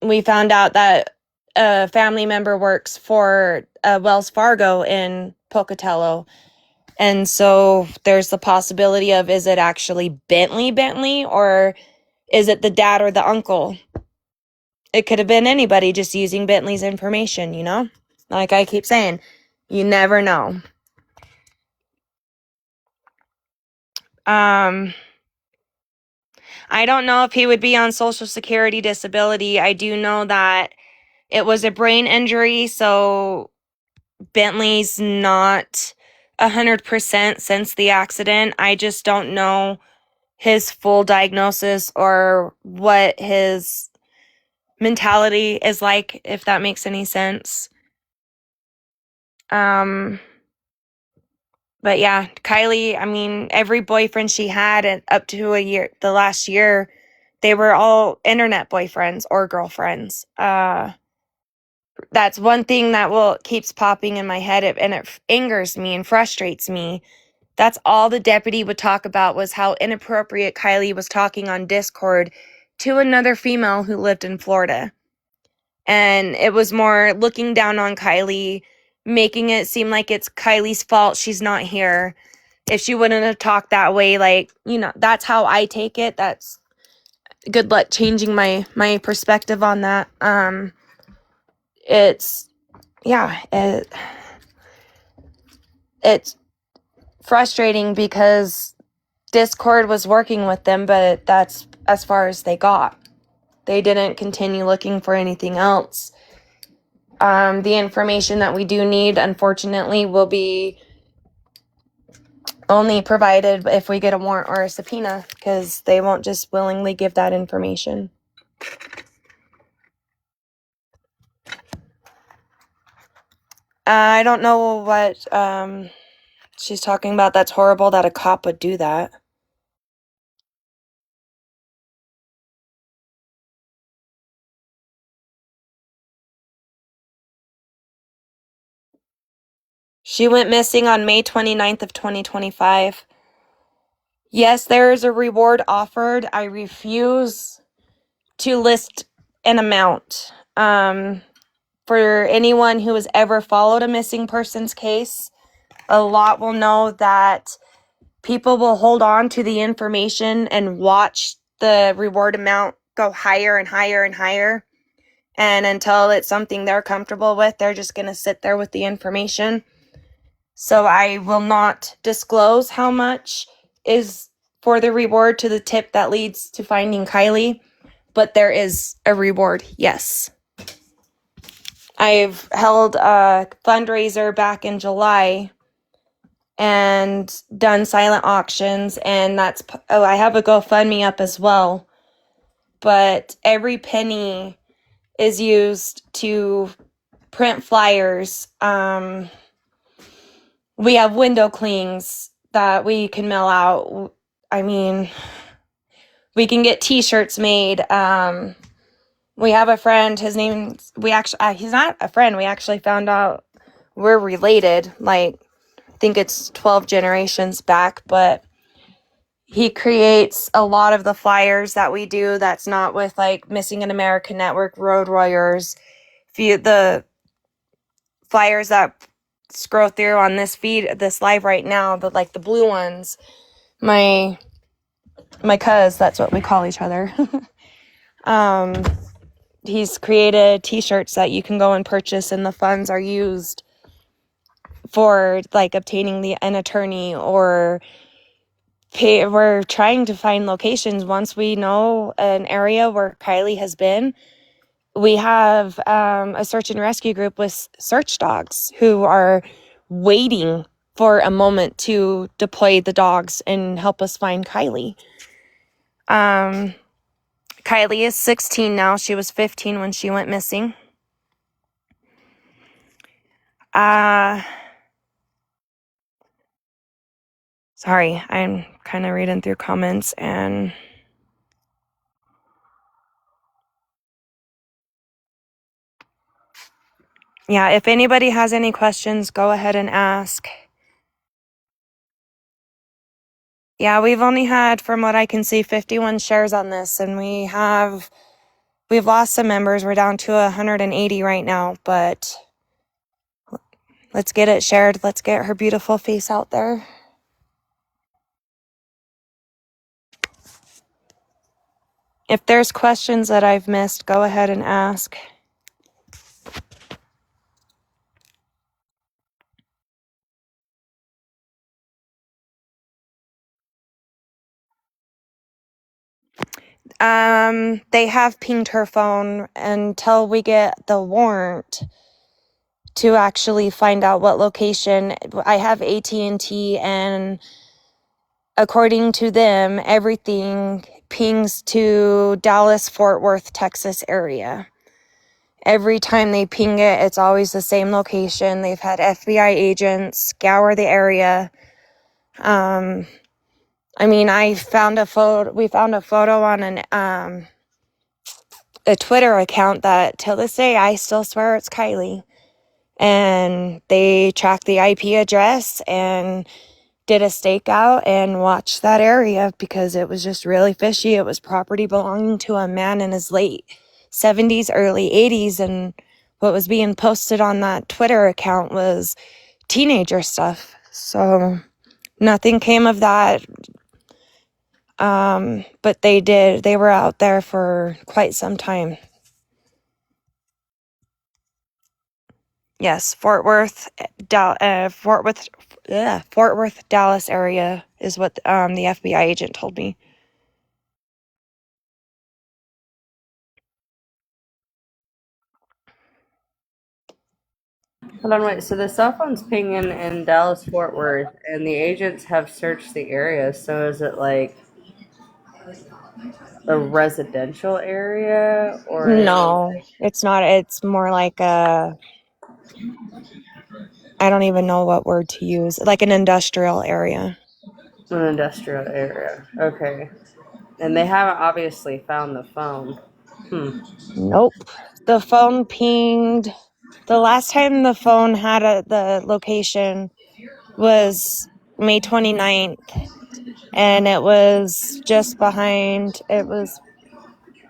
We found out that a family member works for Wells Fargo in Pocatello. And so there's the possibility of, is it actually Bentley, or is it the dad or the uncle? It could have been anybody just using Bentley's information, you know? Like I keep saying, you never know. I don't know if he would be on Social Security disability. I do know that it was a brain injury, so Bentley's not 100% since the accident. I just don't know his full diagnosis or what his mentality is like, if that makes any sense. But yeah, Kylie, I mean, every boyfriend she had up to the last year, they were all internet boyfriends or girlfriends. That's one thing that keeps popping in my head, and it angers me and frustrates me. That's all the deputy would talk about, was how inappropriate Kylie was talking on Discord to another female who lived in Florida. And it was more looking down on Kylie, making it seem like it's Kylie's fault she's not here. If she wouldn't have talked that way, like, that's how I take it. That's good luck changing my perspective on that. It's it's frustrating because Discord was working with them, but that's as far as they got. They didn't continue looking for anything else. The information that we do need, unfortunately, will be only provided if we get a warrant or a subpoena, because they won't just willingly give that information. I don't know what she's talking about. That's horrible that a cop would do that. She went missing on May 29th of 2025. Yes, there is a reward offered. I refuse to list an amount. For anyone who has ever followed a missing persons case, a lot will know that people will hold on to the information and watch the reward amount go higher and higher and higher. And until it's something they're comfortable with, they're just going to sit there with the information. So I will not disclose how much is for the reward to the tip that leads to finding Kylie, but there is a reward, yes. I've held a fundraiser back in July and done silent auctions, and I have a GoFundMe up as well. But every penny is used to print flyers. We have window clings that we can mail out. I mean, we can get t-shirts made. We have a friend, he's not a friend, we actually found out we're related, like, I think it's 12 generations back, but he creates a lot of the flyers that we do that's not with, like, Missing in America Network, Road Warriors. The flyers that scroll through on this feed, this live right now, the blue ones, my cuz, that's what we call each other. He's created t-shirts that you can go and purchase, and the funds are used for, like, obtaining an attorney, or we're trying to find locations. Once we know an area where Kylie has been, we have a search and rescue group with search dogs who are waiting for a moment to deploy the dogs and help us find Kylie. Kylie is 16 now. She was 15 when she went missing. Sorry, I'm kind of reading through comments, and yeah, if anybody has any questions, go ahead and ask. Yeah, we've only had, from what I can see, 51 shares on this, and we've lost some members. We're down to 180 right now, but let's get it shared. Let's get her beautiful face out there. If there's questions that I've missed, go ahead and ask. They have pinged her phone until we get the warrant. to actually find out what location. I have AT&T, and according to them, everything pings to Dallas, Fort Worth, Texas area. Every time they ping it, it's always the same location. They've had FBI agents scour the area. I mean, we found a photo on a Twitter account that till this day I still swear it's Kylie. And they tracked the IP address and did a stakeout and watched that area because it was just really fishy. It was property belonging to a man in his late 70s, early 80s, and what was being posted on that Twitter account was teenager stuff. So nothing came of that. But they were out there for quite some time. Yes, Fort Worth, Dallas area is what the FBI agent told me. Hold on, wait. So the cell phone's pinging in Dallas, Fort Worth, and the agents have searched the area. So is it like a residential area or No, it's not. It's more like I don't even know what word to use. Like an industrial area. an industrial area? Okay. And they haven't obviously found the phone. Nope. The phone pinged. The last time the phone had the location was May 29th, and it was just behind. It was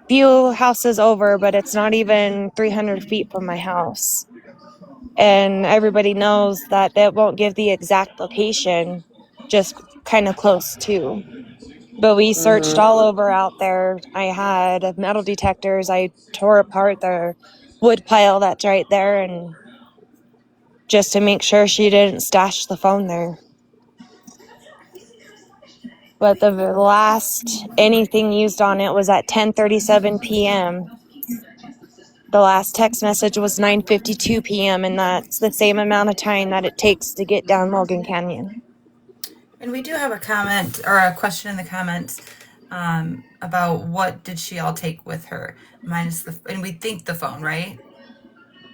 few houses over, but it's not even 300 feet from my house. And everybody knows that that won't give the exact location, just kind of close to. But we searched all over out there. I had metal detectors. I tore apart the wood pile that's right there, and just to make sure she didn't stash the phone there. But the last anything used on it was at 10:37 p.m. The last text message was 9:52 p.m., and that's the same amount of time that it takes to get down Logan Canyon. And we do have a comment or a question in the comments about what did she all take with her, minus and we think the phone, right?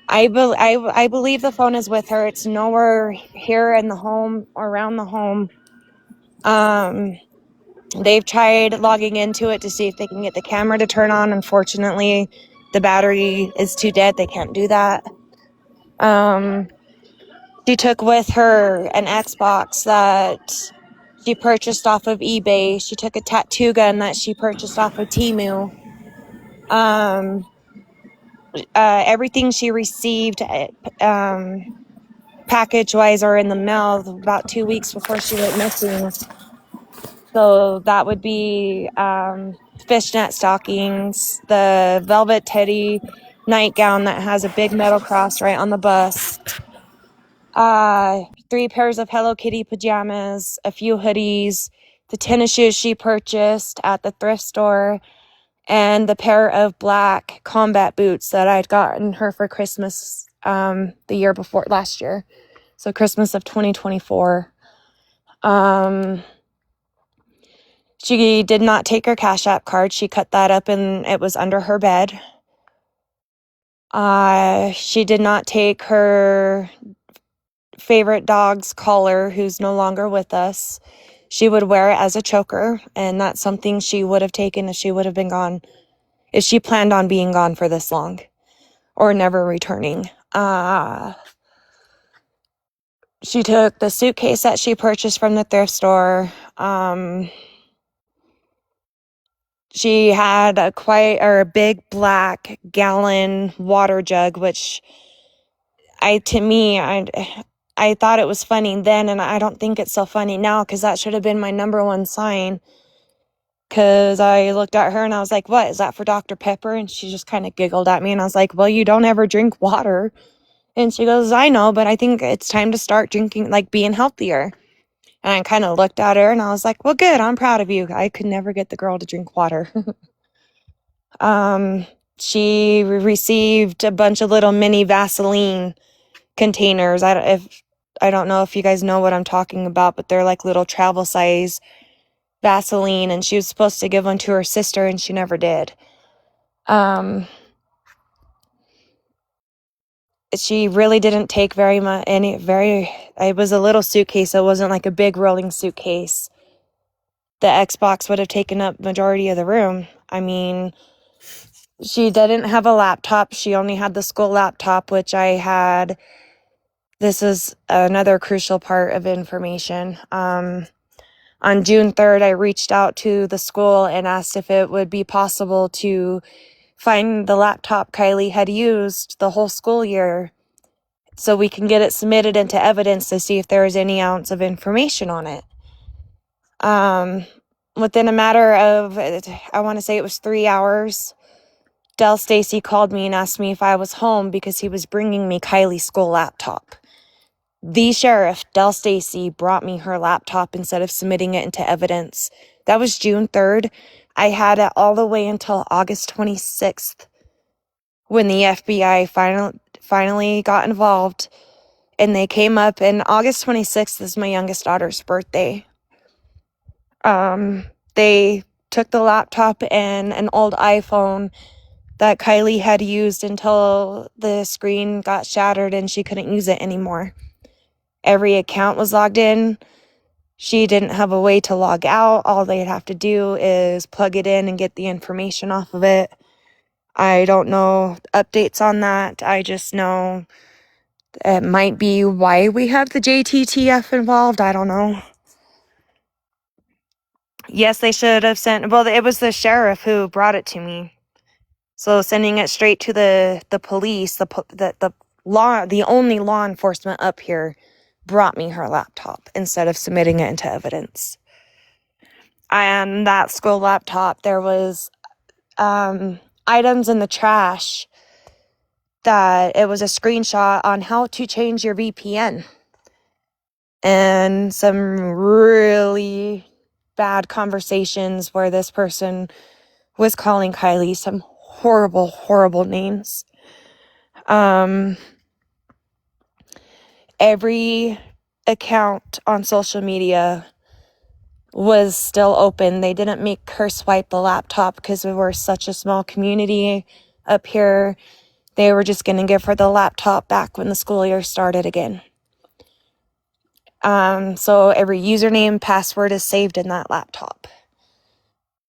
I believe the phone is with her. It's nowhere here in the home or around the home. They've tried logging into it to see if they can get the camera to turn on. Unfortunately, the battery is too dead. They can't do that. She took with her an Xbox that she purchased off of eBay. She took a tattoo gun that she purchased off of Temu. Everything she received package-wise or in the mail about 2 weeks before she went missing. So that would be fishnet stockings, the velvet teddy nightgown that has a big metal cross right on the bust, 3 pairs of Hello Kitty pajamas, a few hoodies, the tennis shoes she purchased at the thrift store, and the pair of black combat boots that I'd gotten her for Christmas the year before, last year. So Christmas of 2024. She did not take her Cash App card. She cut that up and it was under her bed. She did not take her favorite dog's collar, who's no longer with us. She would wear it as a choker, and that's something she would have taken if she would have been gone, if she planned on being gone for this long or never returning. She took the suitcase that she purchased from the thrift store. She had a big black gallon water jug, which I thought it was funny then, and I don't think it's so funny now because that should have been my number one sign. Because I looked at her and I was like, "What is that for Dr. Pepper?" And she just kind of giggled at me, and I was like, "Well, you don't ever drink water." And she goes, "I know, but I think it's time to start drinking, like being healthier." And I kind of looked at her and I was like, "Well, good, I'm proud of you." I could never get the girl to drink water. She received a bunch of little mini Vaseline containers. I don't know if you guys know what I'm talking about, but they're like little travel size Vaseline, and she was supposed to give one to her sister and she never did. She really didn't take very much, it was a little suitcase. It wasn't like a big rolling suitcase. The Xbox would have taken up majority of the room. I mean, she didn't have a laptop. She only had the school laptop, which I had. This is another crucial part of information. On June 3rd, I reached out to the school and asked if it would be possible to find the laptop Kylie had used the whole school year so we can get it submitted into evidence to see if there is any ounce of information on it. Within a matter of, I want to say it was 3 hours, Del Stacy called me and asked me if I was home because he was bringing me Kylie's school laptop. The sheriff, Del Stacy, brought me her laptop instead of submitting it into evidence. That was June 3rd. I had it all the way until August 26th when the FBI finally got involved, and they came up, and August 26th is my youngest daughter's birthday. They took the laptop and an old iPhone that Kylie had used until the screen got shattered and she couldn't use it anymore. Every account was logged in. She didn't have a way to log out. All they'd have to do is plug it in and get the information off of it. I don't know updates on that. I just know it might be why we have the JTTF involved. I don't know. Yes, they should have sent. Well, it was the sheriff who brought it to me. So sending it straight to the police, the only law enforcement up here, brought me her laptop instead of submitting it into evidence. And that school laptop, there was items in the trash that it was a screenshot on how to change your VPN. And some really bad conversations where this person was calling Kylie some horrible, horrible names. Every account on social media was still open. They didn't make her swipe the laptop because we were such a small community up here. They were just going to give her the laptop back when the school year started again. So every username, password is saved in that laptop.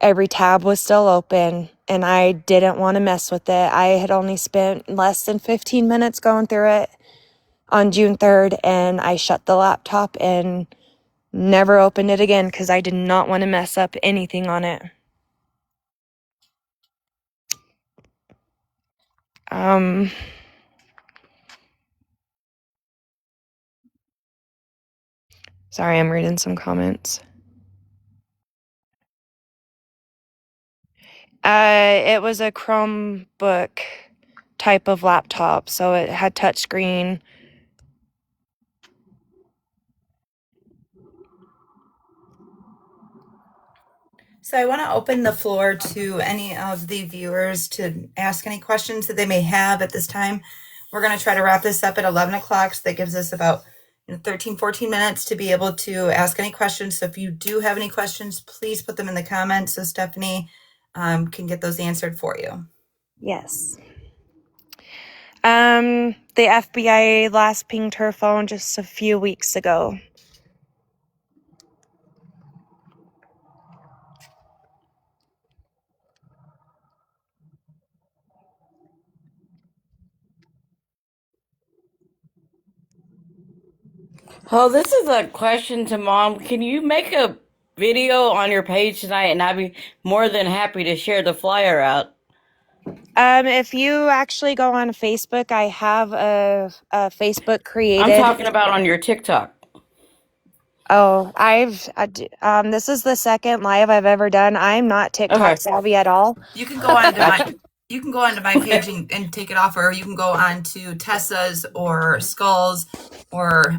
Every tab was still open, and I didn't want to mess with it. I had only spent less than 15 minutes going through it on June 3rd, and I shut the laptop and never opened it again because I did not want to mess up anything on it. Sorry, I'm reading some comments. It was a Chromebook type of laptop, so it had touchscreen. So I want to open the floor to any of the viewers to ask any questions that they may have at this time. We're going to try to wrap this up at 11 o'clock. So that gives us about 13, 14 minutes to be able to ask any questions. So if you do have any questions, please put them in the comments so Stephanie can get those answered for you. Yes. The FBI last pinged her phone just a few weeks ago. Oh, this is a question to Mom. Can you make a video on your page tonight, and I'd be more than happy to share the flyer out. If you actually go on Facebook, I have a Facebook created. I'm talking about on your TikTok. Oh, this is the second live I've ever done. I'm not TikTok savvy at all. You can go on to my page and take it off, or you can go on to Tessa's or Skull's or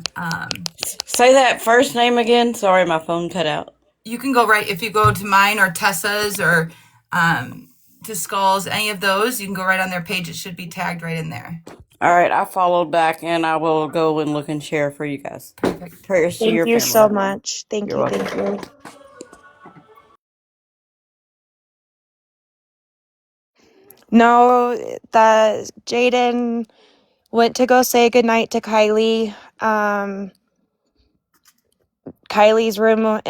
say that first name again. Sorry, my phone cut out. You can go if you go to mine or Tessa's or to Skull's, any of those, you can go right on their page. It should be tagged right in there. All right, I followed back, and I will go and look and share for you guys. Prayers to Thank your you family. so much. Thank You're you. welcome. Thank you. No, that Jaden went to go say goodnight to Kylie. Kylie's room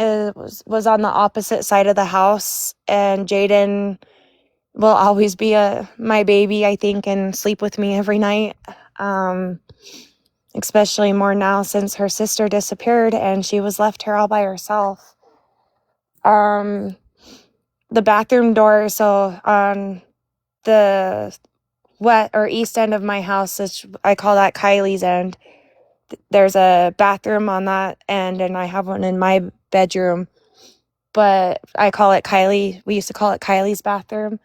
was on the opposite side of the house, and Jaden will always be my baby, I think, and sleep with me every night. Especially more now since her sister disappeared and she was left here all by herself. The bathroom door, so on the east end of my house, which I call that Kylie's end, there's a bathroom on that end, and I have one in my bedroom, but I call it Kylie. We used to call it Kylie's bathroom.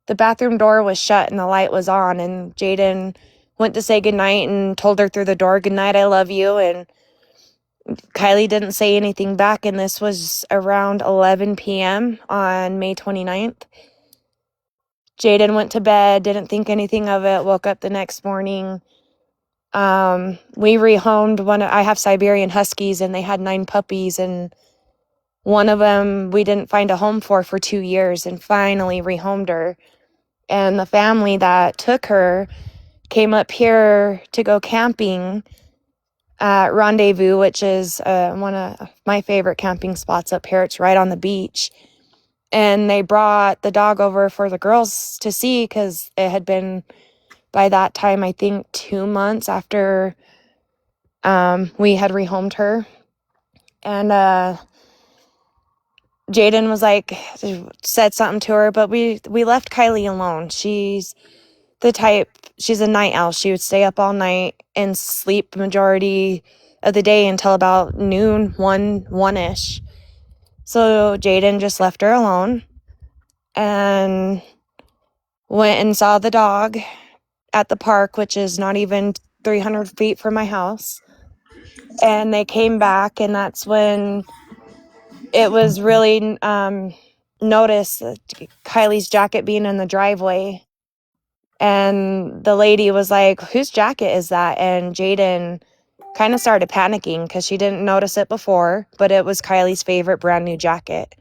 The bathroom door was shut and the light was on, and Jaden went to say goodnight and told her through the door, "Good night, I love you." And Kylie didn't say anything back, and this was around 11 p.m. on May 29th. Jaden went to bed, didn't think anything of it, woke up the next morning. We rehomed I have Siberian Huskies, and they had 9 puppies, and one of them we didn't find a home for 2 years, and finally rehomed her. And the family that took her came up here to go camping at Rendezvous, which is one of my favorite camping spots up here. It's right on the beach. And they brought the dog over for the girls to see, because it had been, by that time, I think 2 months after we had rehomed her. And Jaden was like, said something to her, but we left Kylie alone. She's the type, she's a night owl. She would stay up all night and sleep majority of the day until about noon, 1-ish. So Jaden just left her alone and went and saw the dog at the park, which is not even 300 feet from my house. And they came back, and that's when it was really noticed Kylie's jacket being in the driveway. And the lady was like, "Whose jacket is that?" And Jaden kind of started panicking because she didn't notice it before, but it was Kylie's favorite brand new jacket.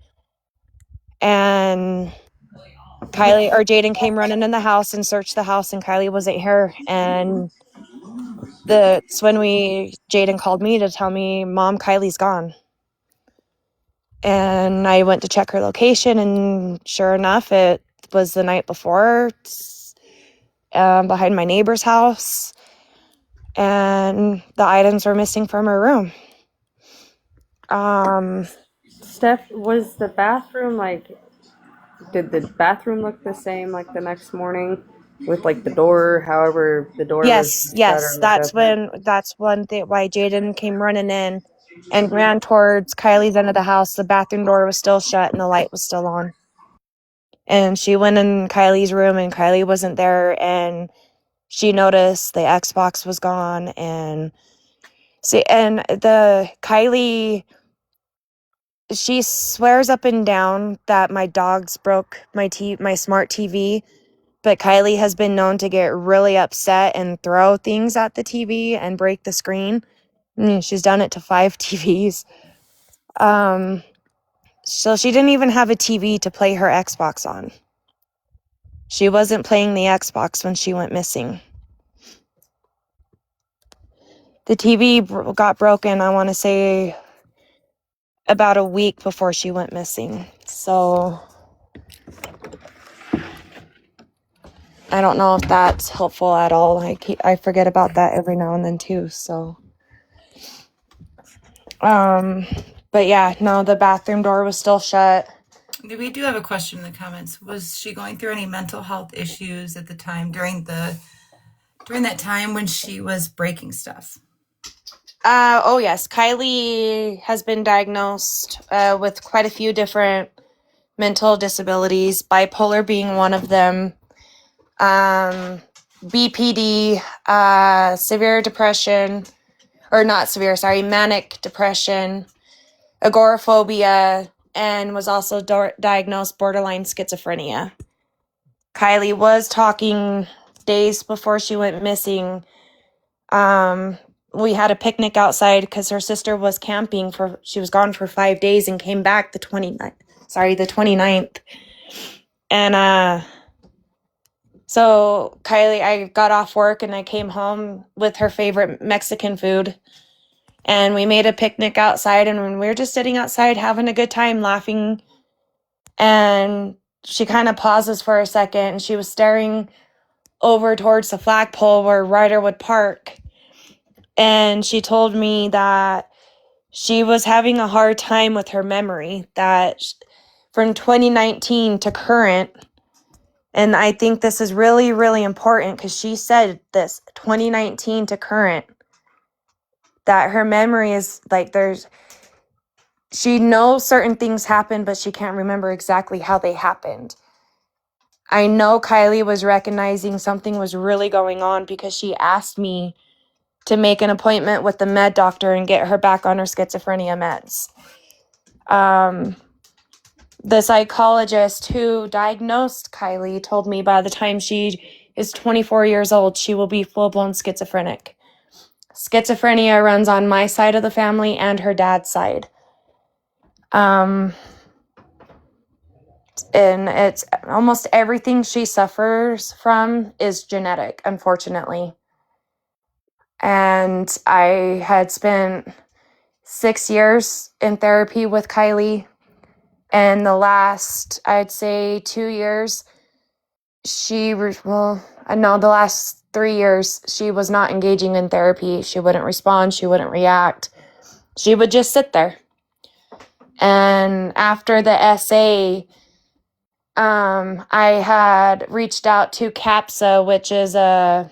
And Jaden came running in the house and searched the house, and Kylie wasn't here. And that's when Jaden called me to tell me, "Mom, Kylie's gone." And I went to check her location, and sure enough, it was the night before, behind my neighbor's house, and the items were missing from her room. Steph, was the bathroom like? Did the bathroom look the same like the next morning, with like the door, however the door was shut or Yes, looked open? that's one thing why Jaden came running in and ran towards Kylie's end of the house. The bathroom door was still shut and the light was still on. And she went in Kylie's room, and Kylie wasn't there, and she noticed the Xbox was gone. And the Kylie, she swears up and down that my dogs broke my smart TV, but Kylie has been known to get really upset and throw things at the TV and break the screen. She's done it to 5 TVs. So she didn't even have a TV to play her Xbox on. She wasn't playing the Xbox when she went missing. The TV got broken, I want to say, about a week before she went missing. So I don't know if that's helpful at all. I forget about that every now and then too. So, but yeah, no, the bathroom door was still shut. We do have a question in the comments. Was she going through any mental health issues at the time during that time when she was breaking stuff? Oh yes, Kylie has been diagnosed with quite a few different mental disabilities, bipolar being one of them, BPD, severe depression, or not severe, sorry, manic depression, agoraphobia, and was also diagnosed borderline schizophrenia. Kylie was talking days before she went missing, we had a picnic outside because her sister was camping she was gone for 5 days and came back the 29th. And so Kylie, I got off work and I came home with her favorite Mexican food, and we made a picnic outside, and we were just sitting outside having a good time laughing. And she kind of pauses for a second, and she was staring over towards the flagpole where Ryder would park. And she told me that she was having a hard time with her memory, that from 2019 to current. And I think this is really, really important because she said this 2019 to current, that her memory is like she knows certain things happened, but she can't remember exactly how they happened. I know Kylie was recognizing something was really going on because she asked me to make an appointment with the med doctor and get her back on her schizophrenia meds. The psychologist who diagnosed Kylie told me by the time she is 24 years old, she will be full-blown schizophrenic. Schizophrenia runs on my side of the family and her dad's side. And it's almost everything she suffers from is genetic, unfortunately. And I had spent 6 years in therapy with Kylie. And the last, I'd say 2 years, the last 3 years, she was not engaging in therapy. She wouldn't respond. She wouldn't react. She would just sit there. And after the SA, I had reached out to CAPSA, which is a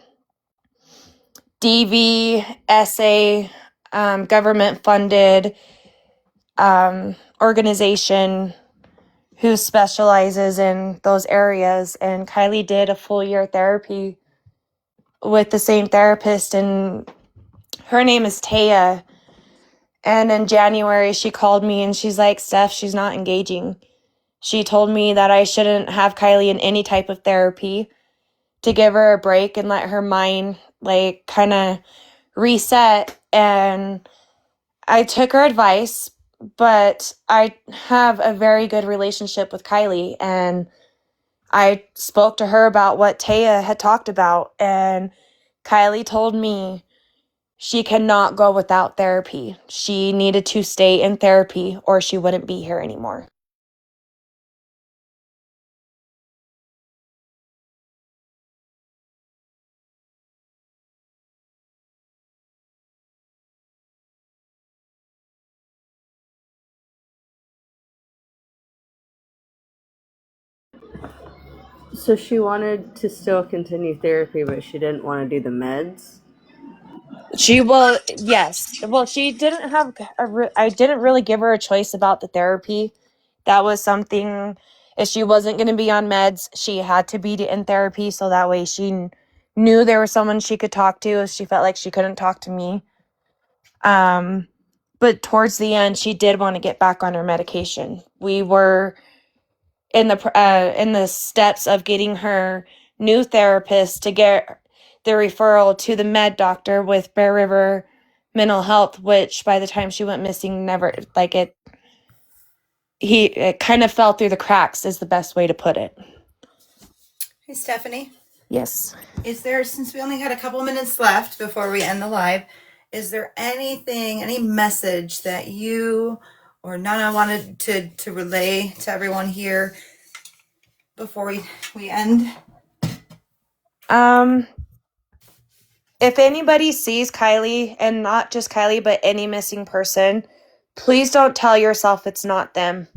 DVSA government-funded organization who specializes in those areas. And Kylie did a full year therapy with the same therapist, and her name is Taya. And in January, she called me and she's like, Steph, she's not engaging. She told me that I shouldn't have Kylie in any type of therapy, to give her a break and let her mind kind of reset. And I took her advice, but I have a very good relationship with Kylie, and I spoke to her about what Taya had talked about, and Kylie told me she cannot go without therapy. She needed to stay in therapy or she wouldn't be here anymore. So she wanted to still continue therapy, but she didn't want to do the meds? Yes. Well, she didn't have, I didn't really give her a choice about the therapy. That was something, if she wasn't going to be on meds, she had to be in therapy. So that way she knew there was someone she could talk to if she felt like she couldn't talk to me. But towards the end, she did want to get back on her medication. We were in the steps of getting her new therapist to get the referral to the med doctor with Bear River Mental Health, which by the time she went missing, never it kind of fell through the cracks is the best way to put it. Hey, Stephanie. Yes. Is there, since we only had a couple minutes left before we end the live, is there anything, any message that you or Nana wanted to relay to everyone here before we end? If anybody sees Kylie, and not just Kylie, but any missing person, please don't tell yourself it's not them.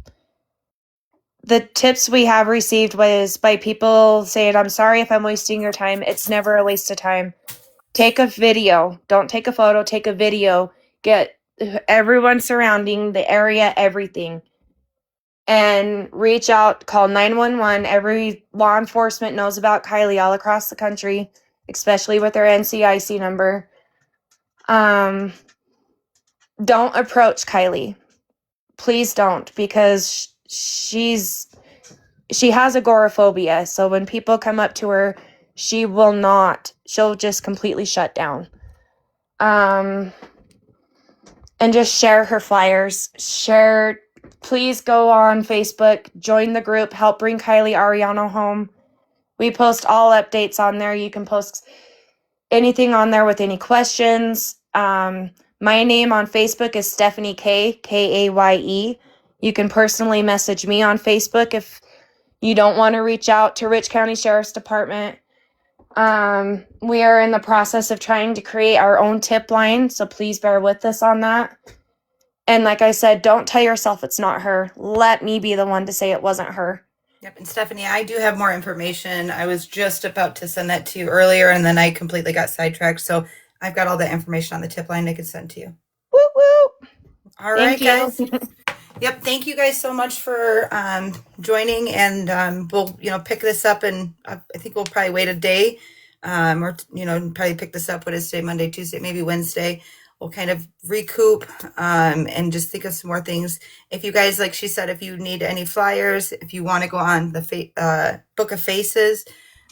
The tips we have received was by people saying, I'm sorry if I'm wasting your time. It's never a waste of time. Take a video. Don't take a photo. Take a video. Get everyone surrounding the area, everything. And reach out, call 911. Every law enforcement knows about Kylie all across the country, especially with their NCIC number. Don't approach Kylie. Please don't, because she has agoraphobia. So when people come up to her, she will not. She'll just completely shut down. And just share her flyers. Please go on Facebook, join the group, help bring Kylie Ariano home. We post all updates on there. You can post anything on there with any questions. My name on Facebook is Stephanie Kaye. You can personally message me on Facebook if you don't want to reach out to Rich County Sheriff's Department. We are in the process of trying to create our own tip line, so please bear with us on that. And like I said, don't tell yourself it's not her. Let me be the one to say it wasn't her. Yep. And Stephanie, I do have more information. I was just about to send that to you earlier, and then I completely got sidetracked. So I've got all that information on the tip line I could send to you. Woo woo. All right, guys. Yep. Thank you guys so much for joining, and we'll pick this up, and I think we'll probably wait a day, or probably pick this up. What is today? Monday, Tuesday, maybe Wednesday. We'll kind of recoup and just think of some more things. If you guys, like she said, if you need any flyers, if you want to go on the Book of Faces,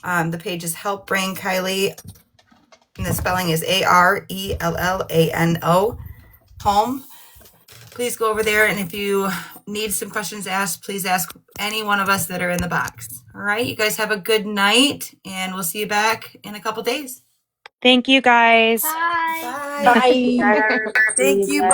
the page is Help Bring Kylie, and the spelling is ARELLANO, home. Please go over there, and if you need some questions asked, please ask any one of us that are in the box. All right, you guys have a good night, and we'll see you back in a couple days. Thank you, guys. Bye. Bye. Bye. Thank you. Bye.